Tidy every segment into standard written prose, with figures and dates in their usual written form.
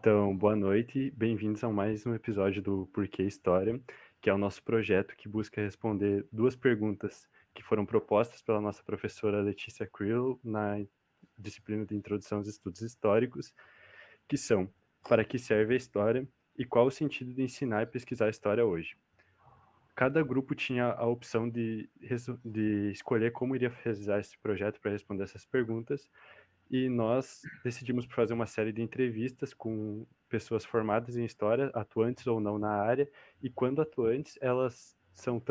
Então, boa noite, bem-vindos a mais um episódio do Porquê História, que é o nosso projeto que busca responder duas perguntas que foram propostas pela nossa professora Letícia Krill na disciplina de Introdução aos Estudos Históricos, que são: para que serve a história e qual o sentido de ensinar e pesquisar a história hoje? Cada grupo tinha a opção de escolher como iria realizar esse projeto para responder essas perguntas, e nós decidimos por fazer uma série de entrevistas com pessoas formadas em história, atuantes ou não na área, e quando atuantes, elas são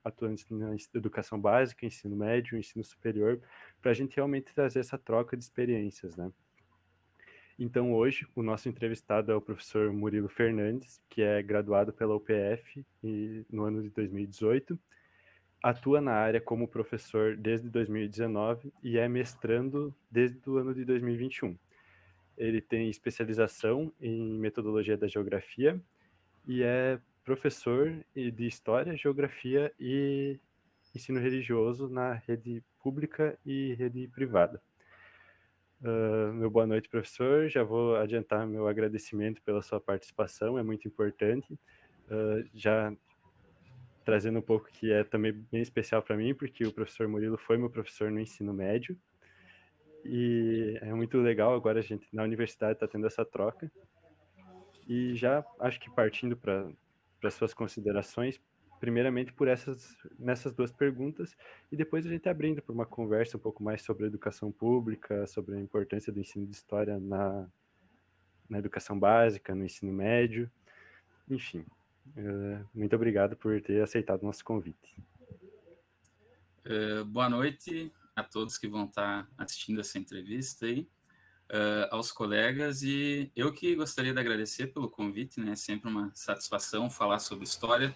atuantes na educação básica, ensino médio, ensino superior, para a gente realmente trazer essa troca de experiências, né? Então, hoje, o nosso entrevistado é o professor Murilo Fernandes, que é graduado pela UPF no ano de 2018, atua na área como professor desde 2019 e é mestrando desde o ano de 2021. Ele tem especialização em metodologia da geografia e é professor de história, geografia e ensino religioso na rede pública e rede privada. Meu boa noite, professor. Já vou adiantar meu agradecimento pela sua participação, é muito importante. Já trazendo um pouco que é também bem especial para mim, porque o professor Murilo foi meu professor no ensino médio, e é muito legal agora a gente na universidade está tendo essa troca. E já acho que partindo para suas considerações, primeiramente nessas duas perguntas, e depois a gente abrindo para uma conversa um pouco mais sobre a educação pública, sobre a importância do ensino de história na educação básica, no ensino médio, enfim. Muito obrigado por ter aceitado o nosso convite. Boa noite a todos que vão estar assistindo essa entrevista aí, aos colegas, e eu que gostaria de agradecer pelo convite, né? É sempre uma satisfação falar sobre história,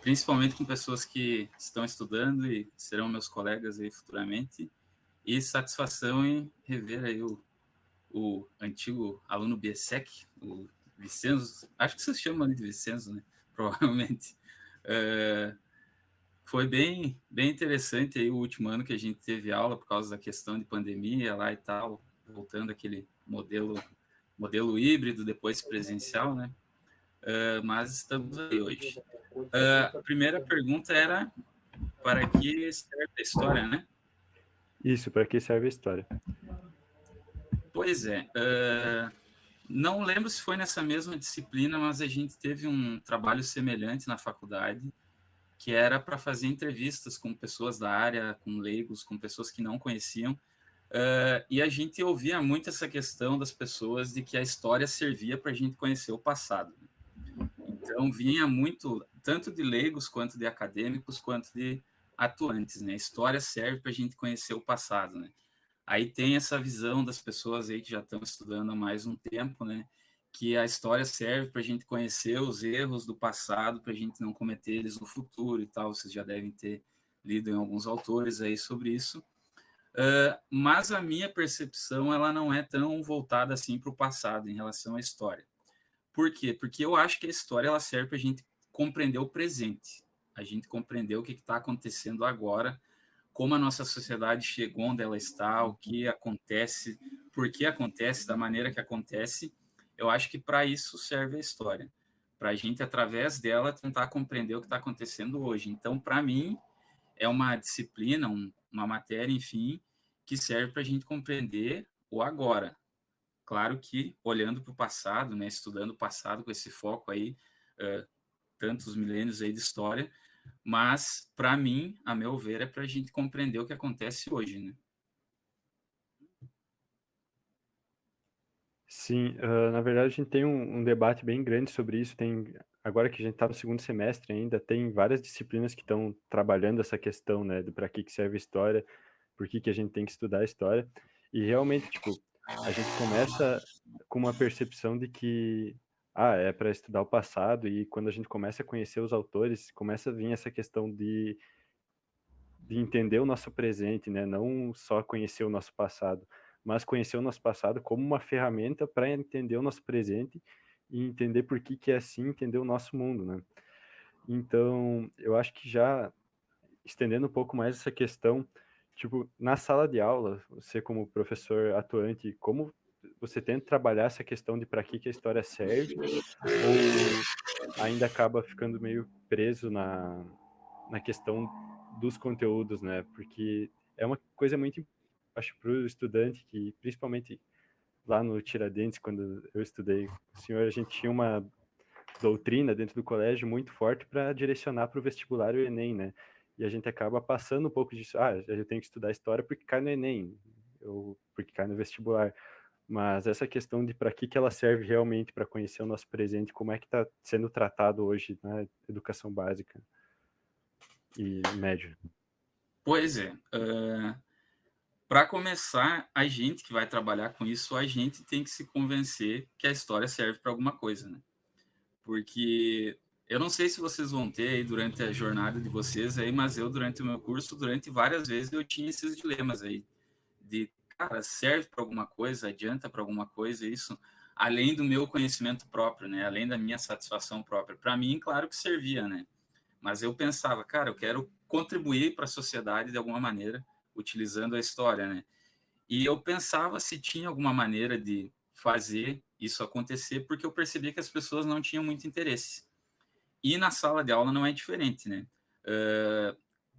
principalmente com pessoas que estão estudando e serão meus colegas aí futuramente, e satisfação em rever aí o antigo aluno BSEC, o Vicenzo, acho que vocês chamam ele de Vicenzo, né? Provavelmente. Foi bem interessante aí o último ano que a gente teve aula por causa da questão de pandemia lá e tal, voltando aquele modelo híbrido, depois presencial, né? Mas estamos aí hoje. A primeira pergunta era para que serve a história, né? Isso, para que serve a história? Pois é. Não lembro se foi nessa mesma disciplina, mas a gente teve um trabalho semelhante na faculdade, que era para fazer entrevistas com pessoas da área, com leigos, com pessoas que não conheciam. E a gente ouvia muito essa questão das pessoas de que a história servia para a gente conhecer o passado. Então, vinha muito, tanto de leigos, quanto de acadêmicos, quanto de atuantes. Né? A história serve para a gente conhecer o passado. Né? Aí tem essa visão das pessoas aí que já estão estudando há mais um tempo, né? Que a história serve para a gente conhecer os erros do passado, para a gente não cometer eles no futuro e tal. Vocês já devem ter lido em alguns autores aí sobre isso. Mas a minha percepção ela não é tão voltada assim para o passado em relação à história. Por quê? Porque eu acho que a história ela serve para a gente compreender o presente, a gente compreender o que está acontecendo agora, como a nossa sociedade chegou onde ela está, o que acontece, por que acontece, da maneira que acontece. Eu acho que para isso serve a história, para a gente, através dela, tentar compreender o que está acontecendo hoje. Então, para mim, é uma disciplina, uma matéria, enfim, que serve para a gente compreender o agora. Claro que olhando para o passado, né, estudando o passado com esse foco aí, tantos milênios aí de história, mas para mim, a meu ver, é para a gente compreender o que acontece hoje, né? Sim, na verdade a gente tem um debate bem grande sobre isso. Agora que a gente está no segundo semestre ainda, tem várias disciplinas que estão trabalhando essa questão, né, do para que serve a história, por que a gente tem que estudar a história. E realmente, tipo, a gente começa com uma percepção de que, é para estudar o passado, e quando a gente começa a conhecer os autores, começa a vir essa questão de entender o nosso presente, né? Não só conhecer o nosso passado, mas conhecer o nosso passado como uma ferramenta para entender o nosso presente e entender por que é assim, entender o nosso mundo, né? Então, eu acho que já estendendo um pouco mais essa questão, tipo, na sala de aula, você como professor atuante, como você tenta trabalhar essa questão de para que a história serve, ou ainda acaba ficando meio preso na questão dos conteúdos, né? Porque é uma coisa muito, acho, para o estudante, que principalmente lá no Tiradentes, quando eu estudei, o senhor, a gente tinha uma doutrina dentro do colégio muito forte para direcionar para o vestibular e o Enem, né? E a gente acaba passando um pouco disso. Ah, eu tenho que estudar história porque cai no Enem, ou porque cai no vestibular. Mas essa questão de para que ela serve realmente para conhecer o nosso presente, como é que está sendo tratado hoje na educação básica e médio? Pois é. Para começar, a gente que vai trabalhar com isso, a gente tem que se convencer que a história serve para alguma coisa, né? Porque eu não sei se vocês vão ter aí durante a jornada de vocês aí, mas eu durante o meu curso, durante várias vezes eu tinha esses dilemas aí de, cara, serve para alguma coisa, adianta para alguma coisa isso, além do meu conhecimento próprio, né? Além da minha satisfação própria. Para mim, claro que servia, né? Mas eu pensava, cara, eu quero contribuir para a sociedade de alguma maneira, utilizando a história, né? E eu pensava se tinha alguma maneira de fazer isso acontecer, porque eu percebi que as pessoas não tinham muito interesse. E na sala de aula não é diferente, né?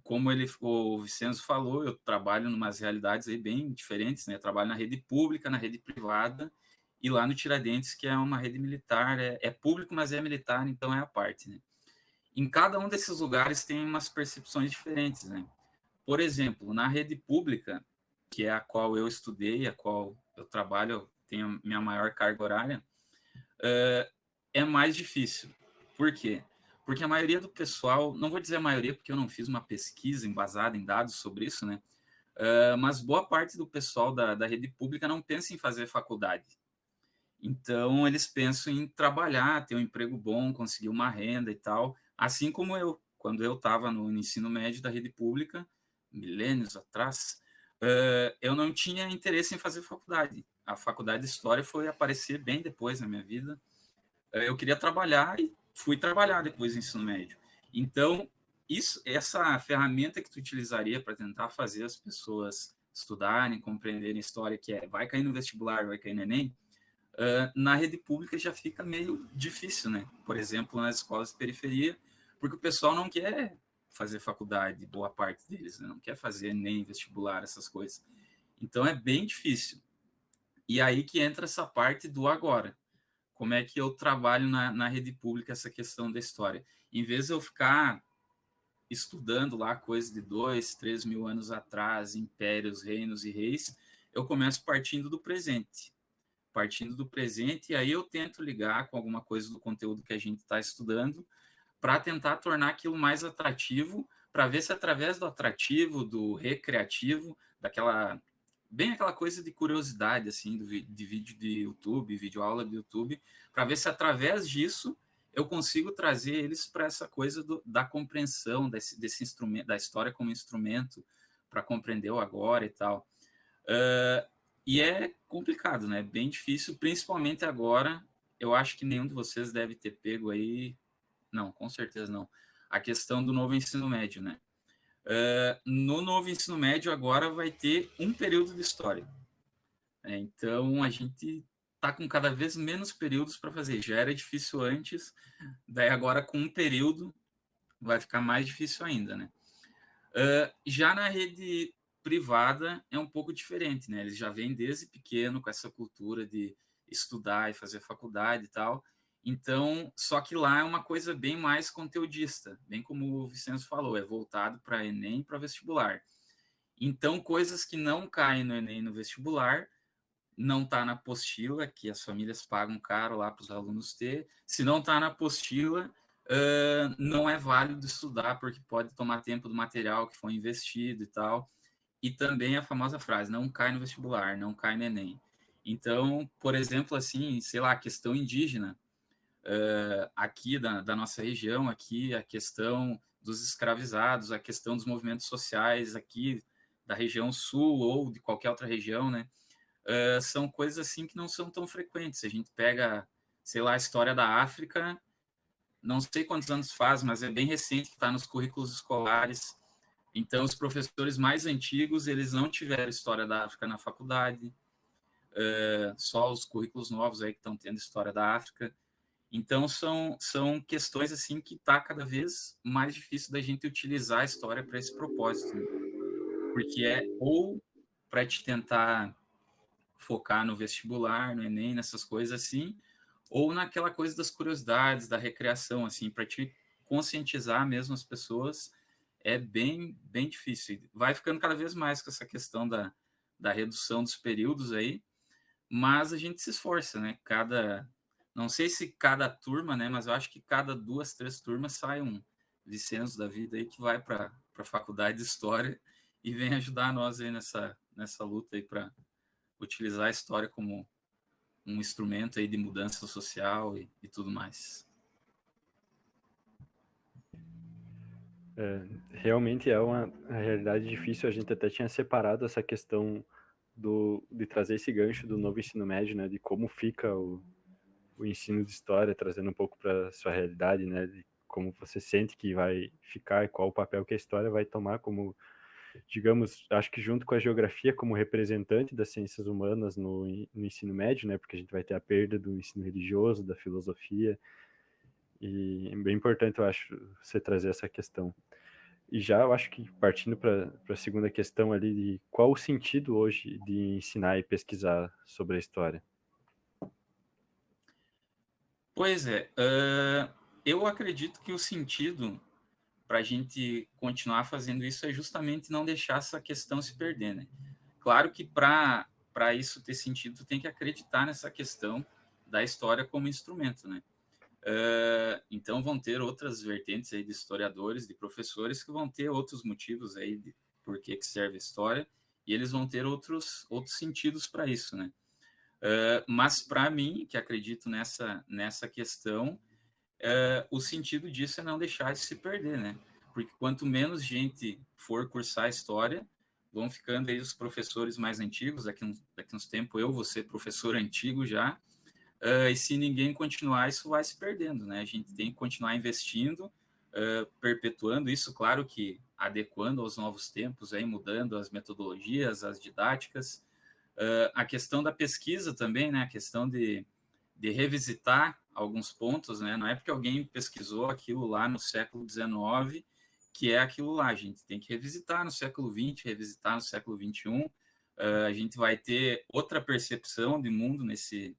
Como o Vicenzo falou, eu trabalho em umas realidades aí bem diferentes, né? Eu trabalho na rede pública, na rede privada, e lá no Tiradentes, que é uma rede militar, é público, mas é militar, então é a parte, né? Em cada um desses lugares tem umas percepções diferentes, né? Por exemplo, na rede pública, que é a qual eu estudei, a qual eu trabalho, tenho minha maior carga horária, é mais difícil. Por quê? Porque a maioria do pessoal, não vou dizer a maioria, porque eu não fiz uma pesquisa embasada em dados sobre isso, né? Mas boa parte do pessoal da rede pública não pensa em fazer faculdade. Então, eles pensam em trabalhar, ter um emprego bom, conseguir uma renda e tal. Assim como eu, quando eu estava no ensino médio da rede pública, milênios atrás, eu não tinha interesse em fazer faculdade. A faculdade de História foi aparecer bem depois na minha vida. Eu queria trabalhar e fui trabalhar depois do ensino médio. Então, essa ferramenta que tu utilizaria para tentar fazer as pessoas estudarem, compreenderem história, que é vai cair no vestibular, vai cair no Enem, na rede pública já fica meio difícil, né? Por exemplo, nas escolas de periferia, porque o pessoal não quer fazer faculdade, boa parte deles, né? Não quer fazer nem vestibular, essas coisas. Então é bem difícil. E aí que entra essa parte do agora. Como é que eu trabalho na rede pública essa questão da história? Em vez de eu ficar estudando lá coisas de 2, 3 mil anos atrás, impérios, reinos e reis, eu começo partindo do presente. Partindo do presente, e aí eu tento ligar com alguma coisa do conteúdo que a gente está estudando para tentar tornar aquilo mais atrativo, para ver se através do atrativo, do recreativo, daquela bem aquela coisa de curiosidade assim de vídeo de YouTube, vídeo aula de YouTube, para ver se através disso eu consigo trazer eles para essa coisa da compreensão desse instrumento, da história como instrumento para compreender o agora e tal. E é complicado, né? Bem difícil, principalmente agora. Eu acho que nenhum de vocês deve ter pego aí. Não, com certeza não. A questão do novo ensino médio, né? No novo ensino médio, agora vai ter um período de história. Então, a gente está com cada vez menos períodos para fazer. Já era difícil antes, daí agora com um período vai ficar mais difícil ainda, né? Já na rede privada é um pouco diferente, né? Eles já vêm desde pequeno com essa cultura de estudar e fazer faculdade e tal. Então, só que lá é uma coisa bem mais conteudista, bem como o Vicenzo falou, é voltado para Enem e para vestibular. Então, coisas que não caem no Enem e no vestibular, não está na apostila, que as famílias pagam caro lá para os alunos ter. Se não está na apostila, não é válido estudar, porque pode tomar tempo do material que foi investido e tal. E também a famosa frase, não cai no vestibular, não cai no Enem. Então, por exemplo, assim, sei lá, a questão indígena, aqui da nossa região, aqui a questão dos escravizados, a questão dos movimentos sociais aqui da região sul ou de qualquer outra região, né? São coisas assim que não são tão frequentes. A gente pega, sei lá, a história da África, não sei quantos anos faz, mas é bem recente que está nos currículos escolares. Então, os professores mais antigos, eles não tiveram história da África na faculdade. só os currículos novos aí que estão tendo história da África. Então, são questões assim que está cada vez mais difícil da gente utilizar a história para esse propósito, né? Porque é ou para te tentar focar no vestibular, no Enem, nessas coisas assim, ou naquela coisa das curiosidades, da recreação, assim, para te conscientizar mesmo as pessoas, é bem difícil. Vai ficando cada vez mais com essa questão da redução dos períodos aí, mas a gente se esforça, né? Não sei se cada turma, né? Mas eu acho que cada 2, 3 turmas sai um Vicenzo da vida aí que vai para a faculdade de História e vem ajudar nós aí nessa luta aí para utilizar a história como um instrumento aí de mudança social e tudo mais. Realmente é uma realidade difícil. A gente até tinha separado essa questão de trazer esse gancho do novo ensino médio, né, de como fica o ensino de história, trazendo um pouco para sua realidade, né, de como você sente que vai ficar e qual o papel que a história vai tomar como, digamos, acho que junto com a geografia como representante das ciências humanas no ensino médio, né, porque a gente vai ter a perda do ensino religioso, da filosofia, e é bem importante, eu acho, você trazer essa questão. E já eu acho que partindo para a segunda questão ali, de qual o sentido hoje de ensinar e pesquisar sobre a história? Pois é, eu acredito que o sentido para a gente continuar fazendo isso é justamente não deixar essa questão se perder, né? Claro que para isso ter sentido, tu tem que acreditar nessa questão da história como instrumento, né? Então vão ter outras vertentes aí de historiadores, de professores que vão ter outros motivos aí de por que serve a história e eles vão ter outros sentidos para isso, né? Mas para mim, que acredito nessa questão, o sentido disso é não deixar isso se perder, né? Porque quanto menos gente for cursar história, vão ficando aí os professores mais antigos, daqui uns tempos eu vou ser professor antigo já, e se ninguém continuar, isso vai se perdendo, né? A gente tem que continuar investindo, perpetuando isso, claro que adequando aos novos tempos, aí mudando as metodologias, as didáticas, a questão da pesquisa também, né? A questão de revisitar alguns pontos, né? Não é porque alguém pesquisou aquilo lá no século XIX que é aquilo lá. A gente tem que revisitar no século XX, revisitar no século XXI. A gente vai ter outra percepção de mundo nesse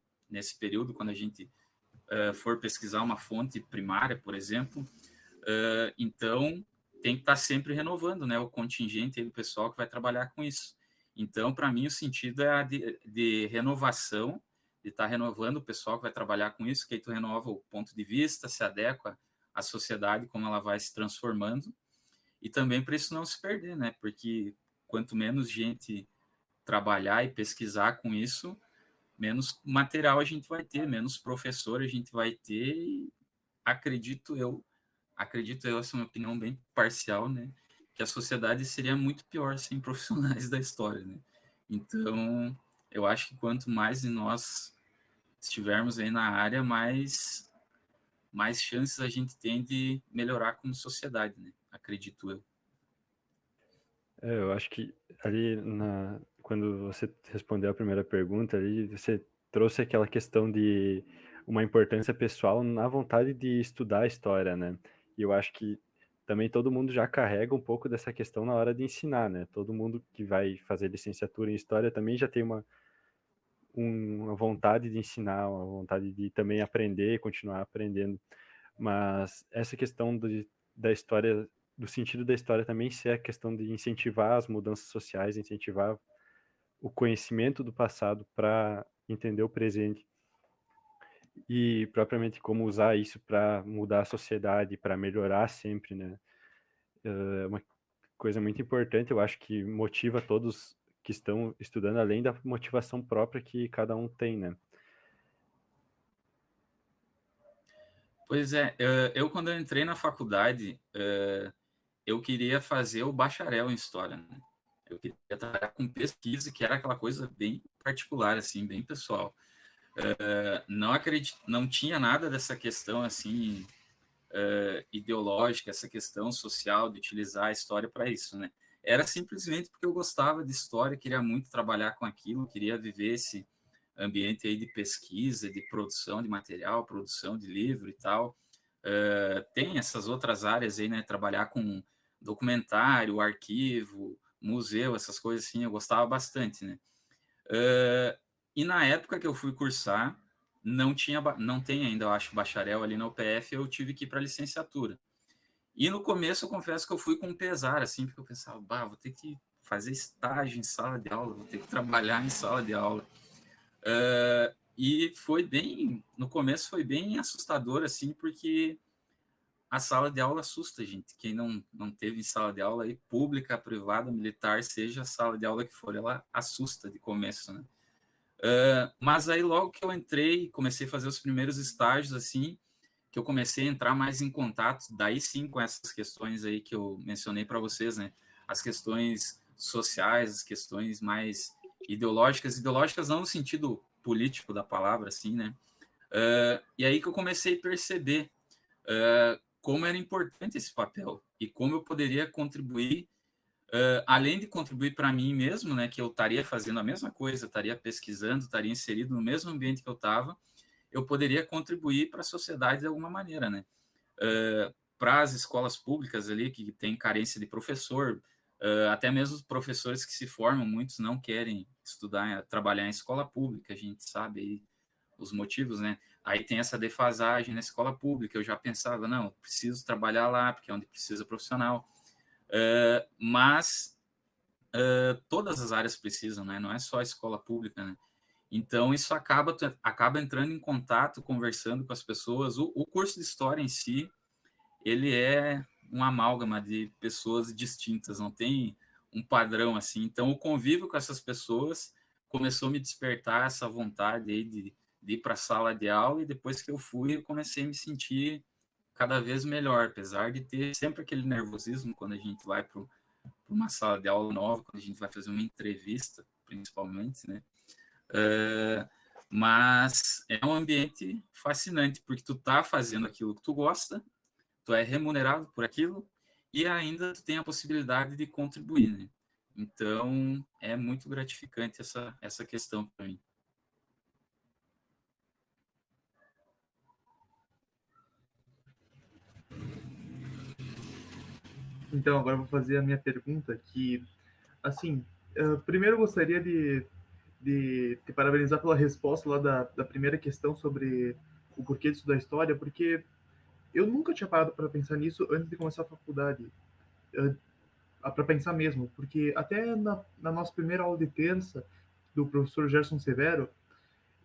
período, quando a gente for pesquisar uma fonte primária, por exemplo. Então, tem que estar sempre renovando, né? O contingente do pessoal que vai trabalhar com isso. Então, para mim, o sentido é a de renovação, de estar renovando o pessoal que vai trabalhar com isso, que aí tu renova o ponto de vista, se adequa à sociedade, como ela vai se transformando, e também para isso não se perder, né? Porque quanto menos gente trabalhar e pesquisar com isso, menos material a gente vai ter, menos professor a gente vai ter, e acredito eu, essa é uma opinião bem parcial, né? Que a sociedade seria muito pior sem profissionais da história, né? Então, eu acho que quanto mais de nós estivermos aí na área, mais chances a gente tem de melhorar como sociedade, né? Acredito eu. Eu acho que ali quando você respondeu a primeira pergunta, ali você trouxe aquela questão de uma importância pessoal na vontade de estudar a história, né? E eu acho que também todo mundo já carrega um pouco dessa questão na hora de ensinar, né? Todo mundo que vai fazer licenciatura em história também já tem uma vontade de ensinar, uma vontade de também aprender, continuar aprendendo. Mas essa questão da história, do sentido da história também ser a questão de incentivar as mudanças sociais, incentivar o conhecimento do passado para entender o presente e propriamente como usar isso para mudar a sociedade, para melhorar sempre, né? É uma coisa muito importante, eu acho que motiva todos que estão estudando, além da motivação própria que cada um tem, né? Pois é, eu quando eu entrei na faculdade, eu queria fazer o bacharel em História, né? Eu queria trabalhar com pesquisa, que era aquela coisa bem particular, assim, bem pessoal. Não tinha nada dessa questão, assim, ideológica, essa questão social de utilizar a história para isso, né? Era simplesmente porque eu gostava de história, queria muito trabalhar com aquilo, queria viver ambiente aí de pesquisa, de produção de material, produção de livro e tal. Tem essas outras áreas aí, né? Trabalhar com documentário, arquivo, museu, essas coisas assim, eu gostava bastante, né? E na época que eu fui cursar, não tem ainda, eu acho, bacharel ali na UPF, eu tive que ir para licenciatura. E no começo eu confesso que eu fui com um pesar, assim, porque eu pensava, vou ter que fazer estágio em sala de aula, vou ter que trabalhar em sala de aula. E foi bem, no começo foi bem assustador, assim, porque a sala de aula assusta, gente. Quem não teve sala de aula aí, pública, privada, militar, seja a sala de aula que for, ela assusta de começo, né? Mas aí logo que eu entrei, comecei a fazer os primeiros estágios, assim, que eu comecei a entrar mais em contato, daí sim com essas questões aí que eu mencionei para vocês, né? As questões sociais, as questões mais ideológicas não no sentido político da palavra, assim, né? E aí que eu comecei a perceber como era importante esse papel e como eu poderia contribuir, além de contribuir para mim mesmo, né, que eu estaria fazendo a mesma coisa, estaria pesquisando, estaria inserido no mesmo ambiente que eu estava, eu poderia contribuir para a sociedade de alguma maneira, né? Para as escolas públicas ali que tem carência de professor, até mesmo os professores que se formam, muitos não querem estudar, trabalhar em escola pública, a gente sabe aí os motivos, né? Aí tem essa defasagem na escola pública. Eu já pensava, não, preciso trabalhar lá, porque é onde precisa profissional. Mas todas as áreas precisam, né? Não é só a escola pública, né? Então, isso acaba entrando em contato, conversando com as pessoas. O curso de História em si, ele é um amálgama de pessoas distintas, não tem um padrão assim. Então, o convívio com essas pessoas começou a me despertar essa vontade aí de ir para a sala de aula, e depois que eu fui, eu comecei a me sentir cada vez melhor, apesar de ter sempre aquele nervosismo quando a gente vai para uma sala de aula nova, quando a gente vai fazer uma entrevista, principalmente, né? Mas é um ambiente fascinante, porque tu tá fazendo aquilo que tu gosta, tu é remunerado por aquilo e ainda tu tem a possibilidade de contribuir, né? Então, é muito gratificante essa questão para mim. Então, agora eu vou fazer a minha pergunta, que, assim, primeiro eu gostaria de te parabenizar pela resposta lá da primeira questão sobre o porquê de estudar história, porque eu nunca tinha parado para pensar nisso antes de começar a faculdade, para pensar mesmo, porque até na nossa primeira aula de terça, do professor Gerson Severo,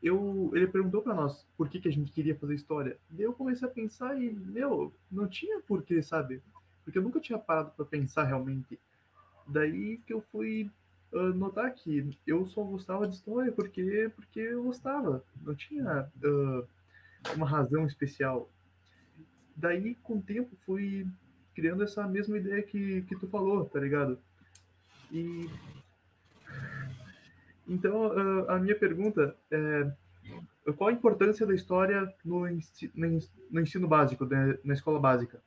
ele perguntou para nós por que a gente queria fazer história. Daí eu comecei a pensar e, não tinha porquê, sabe? Porque eu nunca tinha parado para pensar realmente. Daí que eu fui notar que eu só gostava de história porque eu gostava. Não tinha uma razão especial. Daí, com o tempo, fui criando essa mesma ideia que tu falou, tá ligado? E então a minha pergunta é qual a importância da história no ensino básico, né, na escola básica?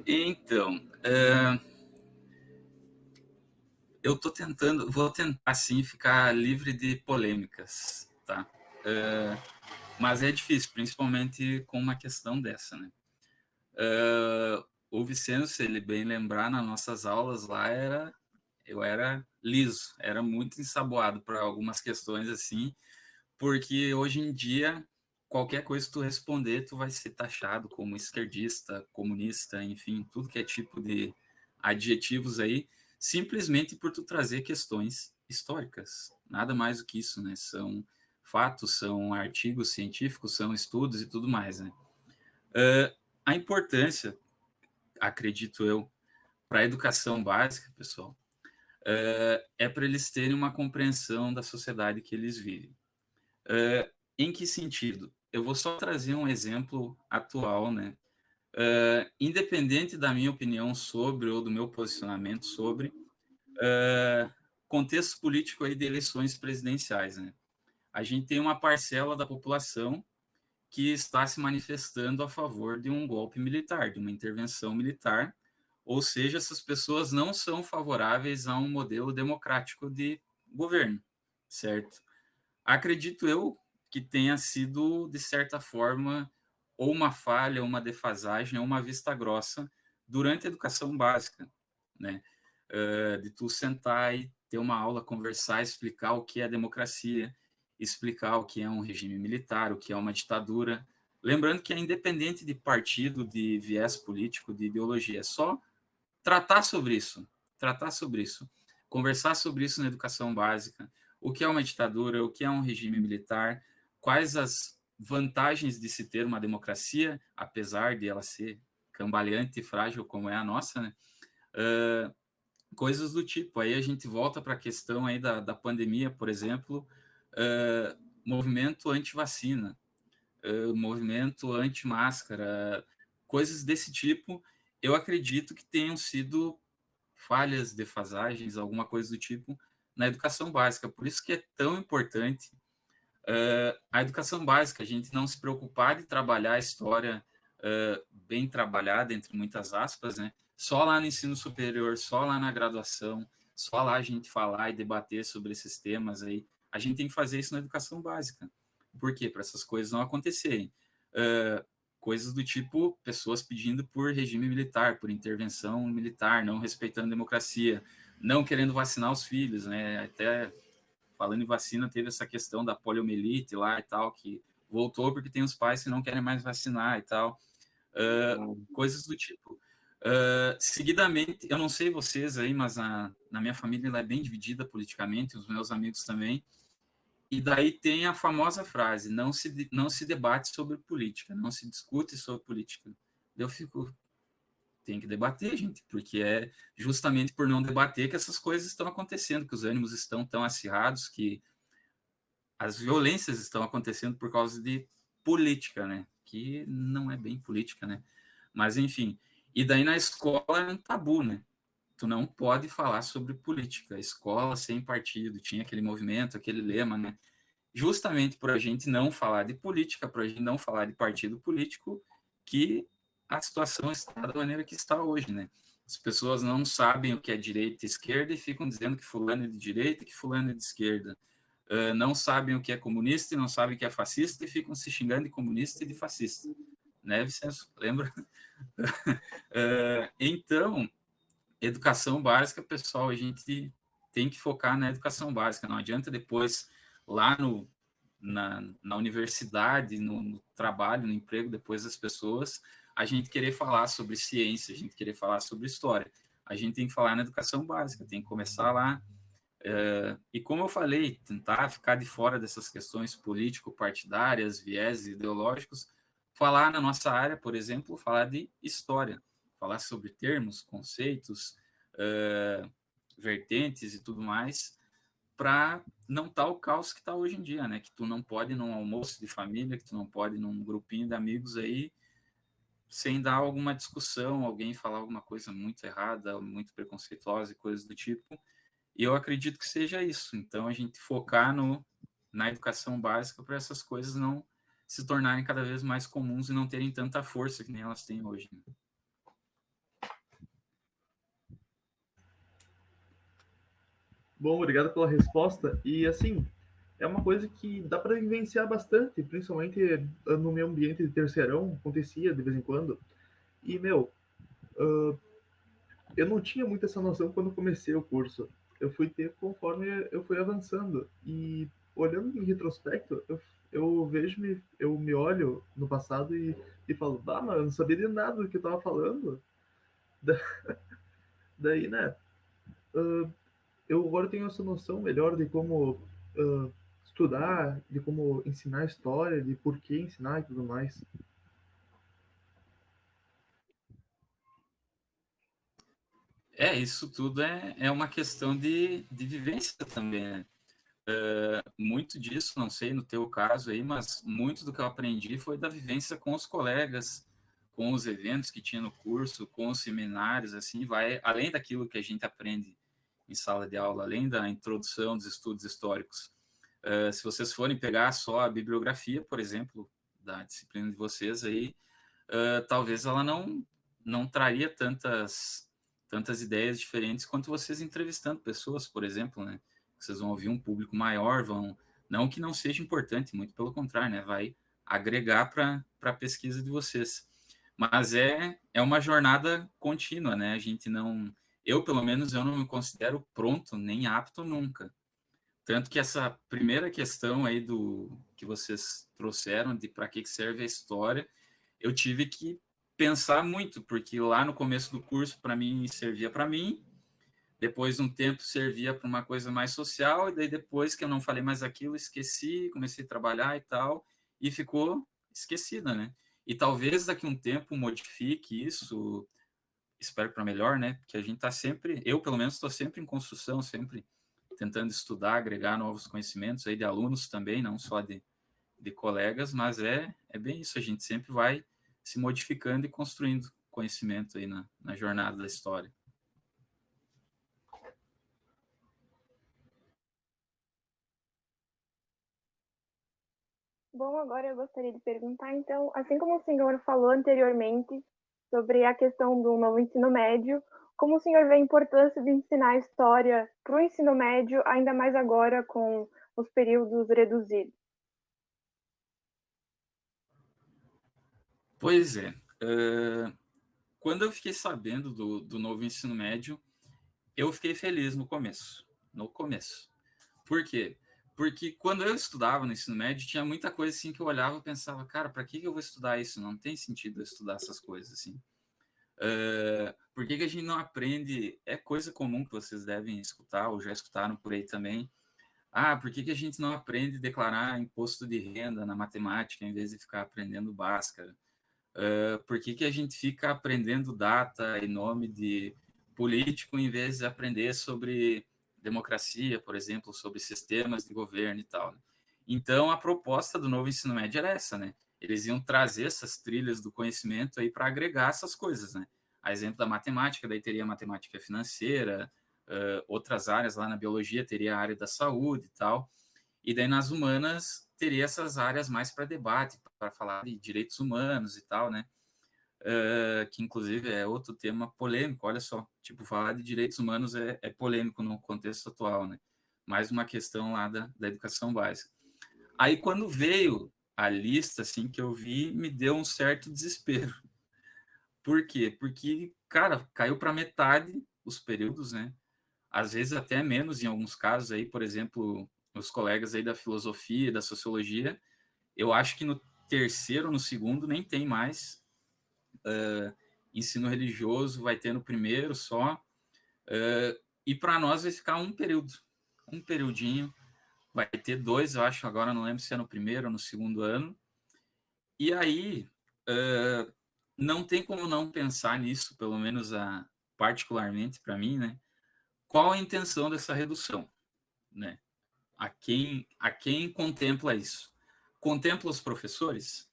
Então, eu vou tentar assim ficar livre de polêmicas, tá? Mas é difícil, principalmente com uma questão dessa, né? O Vicente, se ele bem lembrar, nas nossas aulas lá eu era liso, era muito ensaboado para algumas questões assim, porque hoje em dia qualquer coisa que tu responder, tu vai ser taxado como esquerdista, comunista, enfim, tudo que é tipo de adjetivos aí, simplesmente por tu trazer questões históricas. Nada mais do que isso, né? São fatos, são artigos científicos, são estudos e tudo mais, né? A importância, acredito eu, para a educação básica, pessoal, é para eles terem uma compreensão da sociedade que eles vivem. Em que sentido? Eu vou só trazer um exemplo atual, né? Independente da minha opinião sobre ou do meu posicionamento sobre contexto político aí de eleições presidenciais, né? A gente tem uma parcela da população que está se manifestando a favor de um golpe militar, de uma intervenção militar, ou seja, essas pessoas não são favoráveis a um modelo democrático de governo, certo? Acredito eu que tenha sido, de certa forma, ou uma falha, ou uma defasagem, ou uma vista grossa durante a educação básica, né? De tu sentar e ter uma aula, conversar, explicar o que é democracia, explicar o que é um regime militar, o que é uma ditadura. Lembrando que é independente de partido, de viés político, de ideologia, é só tratar sobre isso, conversar sobre isso na educação básica, o que é uma ditadura, o que é um regime militar, quais as vantagens de se ter uma democracia, apesar de ela ser cambaleante e frágil como é a nossa, né? Coisas do tipo. Aí a gente volta para a questão aí da pandemia, por exemplo, movimento anti-vacina, movimento anti-máscara, coisas desse tipo, eu acredito que tenham sido falhas, defasagens, alguma coisa do tipo, na educação básica. Por isso que é tão importante a educação básica, a gente não se preocupar de trabalhar a história bem trabalhada, entre muitas aspas, né? Só lá no ensino superior, só lá na graduação, só lá a gente falar e debater sobre esses temas aí. A gente tem que fazer isso na educação básica. Por quê? Para essas coisas não acontecerem. Coisas do tipo pessoas pedindo por regime militar, por intervenção militar, não respeitando a democracia, não querendo vacinar os filhos, né? Até falando em vacina, teve essa questão da poliomielite lá e tal, que voltou porque tem os pais que não querem mais vacinar e tal. Coisas do tipo. Seguidamente, eu não sei vocês aí, mas na minha família ela é bem dividida politicamente, os meus amigos também. E daí tem a famosa frase: não se debate sobre política, não se discute sobre política. Eu fico, tem que debater, gente, porque é justamente por não debater que essas coisas estão acontecendo, que os ânimos estão tão acirrados, que as violências estão acontecendo por causa de política, né? Que não é bem política, né? Mas, enfim. E daí na escola é um tabu, né? Tu não pode falar sobre política. Escola sem partido. Tinha aquele movimento, aquele lema, né? Justamente por a gente não falar de política, por a gente não falar de partido político, que a situação está da maneira que está hoje, né? As pessoas não sabem o que é direita e esquerda e ficam dizendo que fulano é de direita e que fulano é de esquerda. Não sabem o que é comunista e não sabem o que é fascista e ficam se xingando de comunista e de fascista. Né, Vicenço? Lembra? Então, educação básica, pessoal, a gente tem que focar na educação básica. Não adianta depois, lá na universidade, no trabalho, no emprego, depois das pessoas, a gente querer falar sobre ciência, a gente querer falar sobre história. A gente tem que falar na educação básica, tem que começar lá. E como eu falei, tentar ficar de fora dessas questões político-partidárias, viés ideológicos, falar na nossa área, por exemplo, falar de história, falar sobre termos, conceitos, vertentes e tudo mais, para não estar o caos que está hoje em dia, né? Que tu não pode ir num almoço de família, que tu não pode ir num grupinho de amigos aí, sem dar alguma discussão, alguém falar alguma coisa muito errada, muito preconceituosa e coisas do tipo. E eu acredito que seja isso. Então, a gente focar na educação básica para essas coisas não se tornarem cada vez mais comuns e não terem tanta força que nem elas têm hoje. Bom, obrigado pela resposta. E assim, é uma coisa que dá para vivenciar bastante, principalmente no meu ambiente de terceirão, acontecia de vez em quando. E, meu, eu não tinha muito essa noção quando comecei o curso. Eu fui ter conforme eu fui avançando. E olhando em retrospecto, eu me olho no passado e falo, bah, mas eu não sabia de nada do que eu tava falando. Da- Daí, né, eu agora tenho essa noção melhor de como estudar, de como ensinar história, de por que ensinar e tudo mais. Isso tudo é uma questão de vivência também, né? Muito disso, não sei no teu caso aí, mas muito do que eu aprendi foi da vivência com os colegas, com os eventos que tinha no curso, com os seminários, assim, vai além daquilo que a gente aprende em sala de aula, além da introdução dos estudos históricos. Se vocês forem pegar só a bibliografia, por exemplo, da disciplina de vocês aí, talvez ela não traria tantas ideias diferentes quanto vocês entrevistando pessoas, por exemplo, né? vocês vão ouvir um público maior, não que não seja importante, muito pelo contrário, né? Vai agregar para a pesquisa de vocês. Mas é uma jornada contínua, né? A gente não... Eu, pelo menos, eu não me considero pronto, nem apto nunca. Tanto que essa primeira questão aí que vocês trouxeram de para que serve a história, eu tive que pensar muito, porque lá no começo do curso, para mim, servia para mim, depois de um tempo servia para uma coisa mais social, e daí depois que eu não falei mais aquilo, esqueci, comecei a trabalhar e tal, e ficou esquecida, né? E talvez daqui a um tempo modifique isso, espero para melhor, né? Porque a gente está sempre, eu pelo menos estou sempre em construção, sempre tentando estudar, agregar novos conhecimentos aí de alunos também, não só de colegas, mas é bem isso, a gente sempre vai se modificando e construindo conhecimento aí na jornada da história. Bom, agora eu gostaria de perguntar, então, assim como o senhor falou anteriormente sobre a questão do novo ensino médio, como o senhor vê a importância de ensinar a história para o ensino médio, ainda mais agora com os períodos reduzidos? Pois é. Quando eu fiquei sabendo do novo ensino médio, eu fiquei feliz no começo. No começo. Por quê? Porque quando eu estudava no ensino médio, tinha muita coisa assim que eu olhava e pensava, cara, para que eu vou estudar isso? Não tem sentido eu estudar essas coisas assim. Por que a gente não aprende? É coisa comum que vocês devem escutar, ou já escutaram por aí também. Ah, por que a gente não aprende a declarar imposto de renda na matemática em vez de ficar aprendendo Bhaskara? Por que a gente fica aprendendo data e nome de político em vez de aprender sobre democracia, por exemplo, sobre sistemas de governo e tal, né? Então, a proposta do novo ensino médio era essa, né? Eles iam trazer essas trilhas do conhecimento aí para agregar essas coisas, né? A exemplo da matemática, daí teria matemática financeira, outras áreas lá na biologia teria a área da saúde e tal, e daí nas humanas teria essas áreas mais para debate, para falar de direitos humanos e tal, né? Que inclusive é outro tema polêmico, olha só, tipo, falar de direitos humanos é polêmico no contexto atual, né? Mais uma questão lá da educação básica. Aí quando veio a lista, assim, que eu vi, me deu um certo desespero. Por quê? Porque, cara, caiu para metade os períodos, né? Às vezes até menos em alguns casos aí, por exemplo, os colegas aí da filosofia e da sociologia, eu acho que no terceiro, no segundo, nem tem mais ensino religioso, vai ter no primeiro só, e para nós vai ficar um período, um periodinho, vai ter dois, eu acho, agora não lembro se é no primeiro ou no segundo ano, e aí não tem como não pensar nisso, pelo menos particularmente para mim, né? Qual a intenção dessa redução, né? A quem contempla isso? Contempla os professores?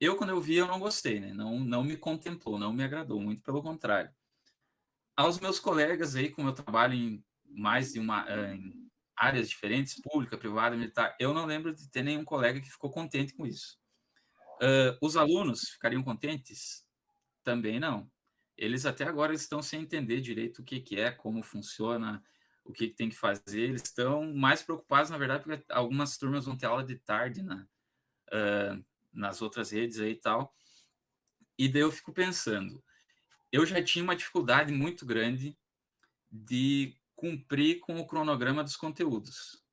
Eu, quando eu vi, eu não gostei, né? Não me contemplou, não me agradou, muito pelo contrário. Aos meus colegas aí, como eu trabalho em mais de em áreas diferentes, pública, privada, militar, eu não lembro de ter nenhum colega que ficou contente com isso. Os alunos ficariam contentes? Também não. Eles até agora estão sem entender direito o que é, como funciona, o que tem que fazer. Eles estão mais preocupados, na verdade, porque algumas turmas vão ter aula de tarde nas outras redes aí e tal. E daí eu fico pensando, eu já tinha uma dificuldade muito grande de cumprir com o cronograma dos conteúdos.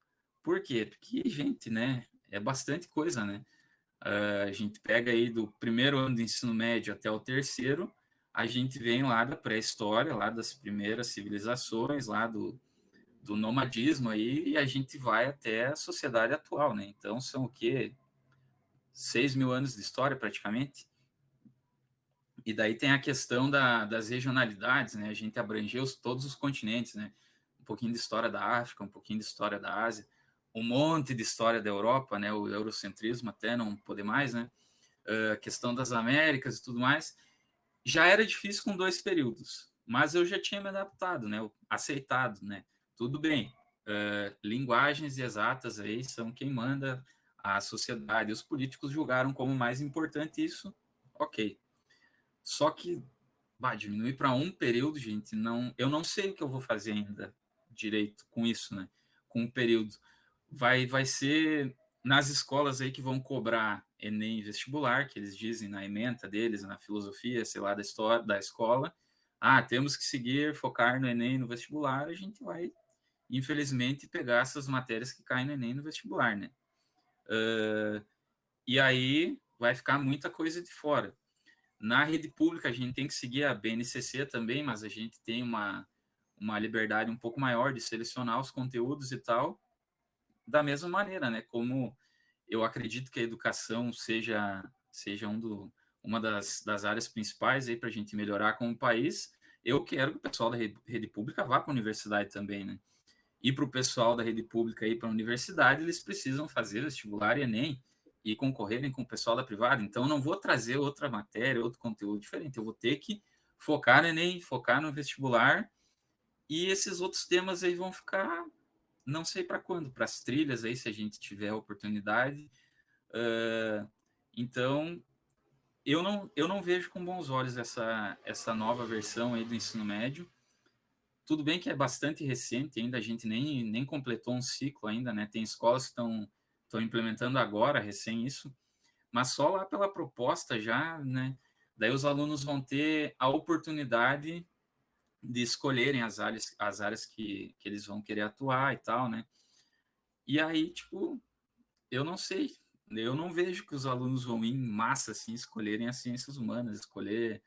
Por quê? Porque, gente, né, é bastante coisa, né? A gente pega aí do primeiro ano do ensino médio até o terceiro, a gente vem lá da pré-história, lá das primeiras civilizações, lá do nomadismo aí, e a gente vai até a sociedade atual, né? Então, são o quê? 6.000 anos de história, praticamente. E daí tem a questão das regionalidades, né? A gente abrangeu todos os continentes, né? Um pouquinho de história da África, um pouquinho de história da Ásia, um monte de história da Europa, né? O eurocentrismo até não poder mais, né? A questão das Américas e tudo mais. Já era difícil com 2 períodos, mas eu já tinha me adaptado, né? Aceitado, né? Tudo bem. Linguagens exatas aí são quem manda a sociedade. Os políticos julgaram como mais importante isso, ok. Só que diminuir para um período, gente, eu não sei o que eu vou fazer ainda direito com isso, né? o período. Vai ser nas escolas aí que vão cobrar Enem vestibular, que eles dizem na ementa deles, na filosofia, sei lá, da história da escola. Temos que seguir, focar no Enem, no vestibular, a gente vai, infelizmente, pegar essas matérias que caem no Enem no vestibular, né? E aí vai ficar muita coisa de fora. Na rede pública, a gente tem que seguir a BNCC também, mas a gente tem uma liberdade um pouco maior de selecionar os conteúdos e tal, da mesma maneira, né? Como eu acredito que a educação seja uma das áreas principais aí para a gente melhorar como país, eu quero que o pessoal da rede pública vá para a universidade também, né? E para o pessoal da rede pública ir para a universidade, eles precisam fazer vestibular e Enem e concorrerem com o pessoal da privada. Então, eu não vou trazer outra matéria, outro conteúdo diferente. Eu vou ter que focar no Enem, focar no vestibular, e esses outros temas aí vão ficar, não sei para quando, para as trilhas aí, se a gente tiver a oportunidade. Então, eu não vejo com bons olhos essa nova versão aí do ensino médio. Tudo bem que é bastante recente ainda, a gente nem completou um ciclo ainda, né? Tem escolas que estão implementando agora, recém isso, mas só lá pela proposta já, né? Daí os alunos vão ter a oportunidade de escolherem as áreas que eles vão querer atuar e tal, né? E aí, tipo, eu não sei, eu não vejo que os alunos vão em massa, assim, escolherem as ciências humanas, escolher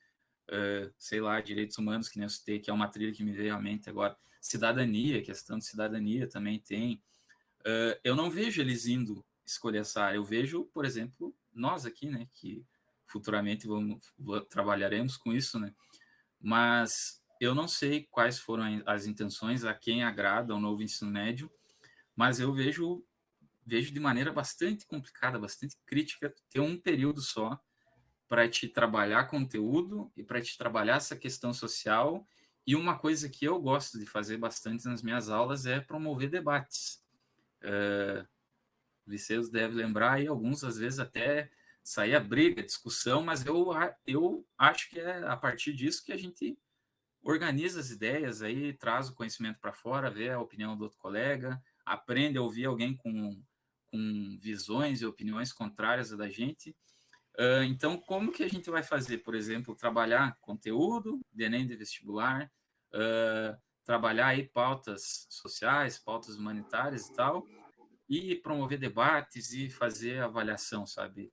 sei lá, direitos humanos, que nem eu citei, que é uma trilha que me veio à mente agora. Cidadania, questão de cidadania também tem. Eu não vejo eles indo escolher essa área. Eu vejo, por exemplo, nós aqui, né, que futuramente trabalharemos com isso, né? Mas eu não sei quais foram as intenções, a quem agrada o novo ensino médio, mas eu vejo de maneira bastante complicada, bastante crítica, ter um período só para te trabalhar conteúdo e para te trabalhar essa questão social. E uma coisa que eu gosto de fazer bastante nas minhas aulas é promover debates. Vocês devem lembrar aí, alguns às vezes até saía briga, discussão, mas eu acho que é a partir disso que a gente organiza as ideias aí, traz o conhecimento para fora, vê a opinião do outro colega, aprende a ouvir alguém com visões e opiniões contrárias à da gente. Então, como que a gente vai fazer, por exemplo, trabalhar conteúdo de Enem de vestibular, trabalhar aí pautas sociais, pautas humanitárias e tal, e promover debates e fazer avaliação, sabe?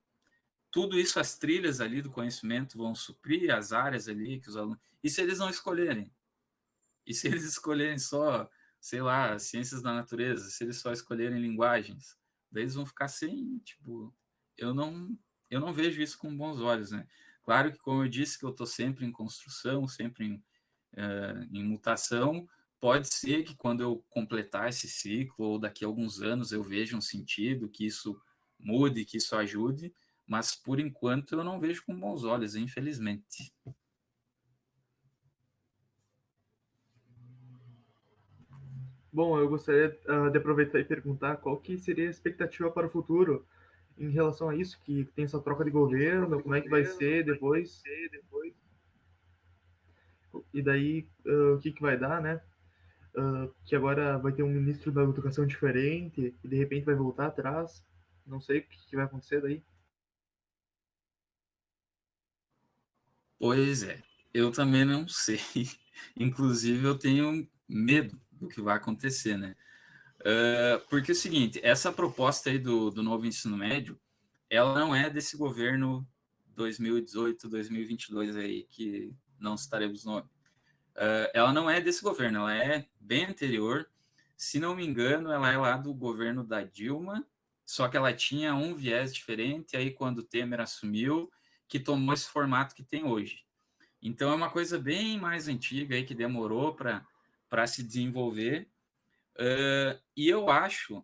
Tudo isso, as trilhas ali do conhecimento vão suprir as áreas ali que os alunos... E se eles não escolherem? E se eles escolherem só, sei lá, ciências da natureza, se eles só escolherem linguagens? Daí eles vão ficar sem, tipo... Eu não vejo isso com bons olhos, né? Claro que, como eu disse, que eu estou sempre em construção, sempre em mutação. Pode ser que quando eu completar esse ciclo, ou daqui a alguns anos, eu veja um sentido, que isso mude, que isso ajude, mas por enquanto eu não vejo com bons olhos, infelizmente. Bom, eu gostaria de aproveitar e perguntar qual que seria a expectativa para o futuro em relação a isso, que tem essa troca de governo, como é que vai ser depois, e daí o que vai dar, né? Que agora vai ter um ministro da educação diferente e de repente vai voltar atrás. Não sei o que vai acontecer daí. Pois é, eu também não sei. Inclusive, eu tenho medo do que vai acontecer, né? Porque é o seguinte, essa proposta aí do novo ensino médio, ela não é desse governo 2018, 2022 aí, que não citaremos o nome. Ela não é desse governo, ela é bem anterior. Se não me engano, ela é lá do governo da Dilma, só que ela tinha um viés diferente, aí quando o Temer assumiu, que tomou esse formato que tem hoje. Então, é uma coisa bem mais antiga aí, que demorou para se desenvolver. E eu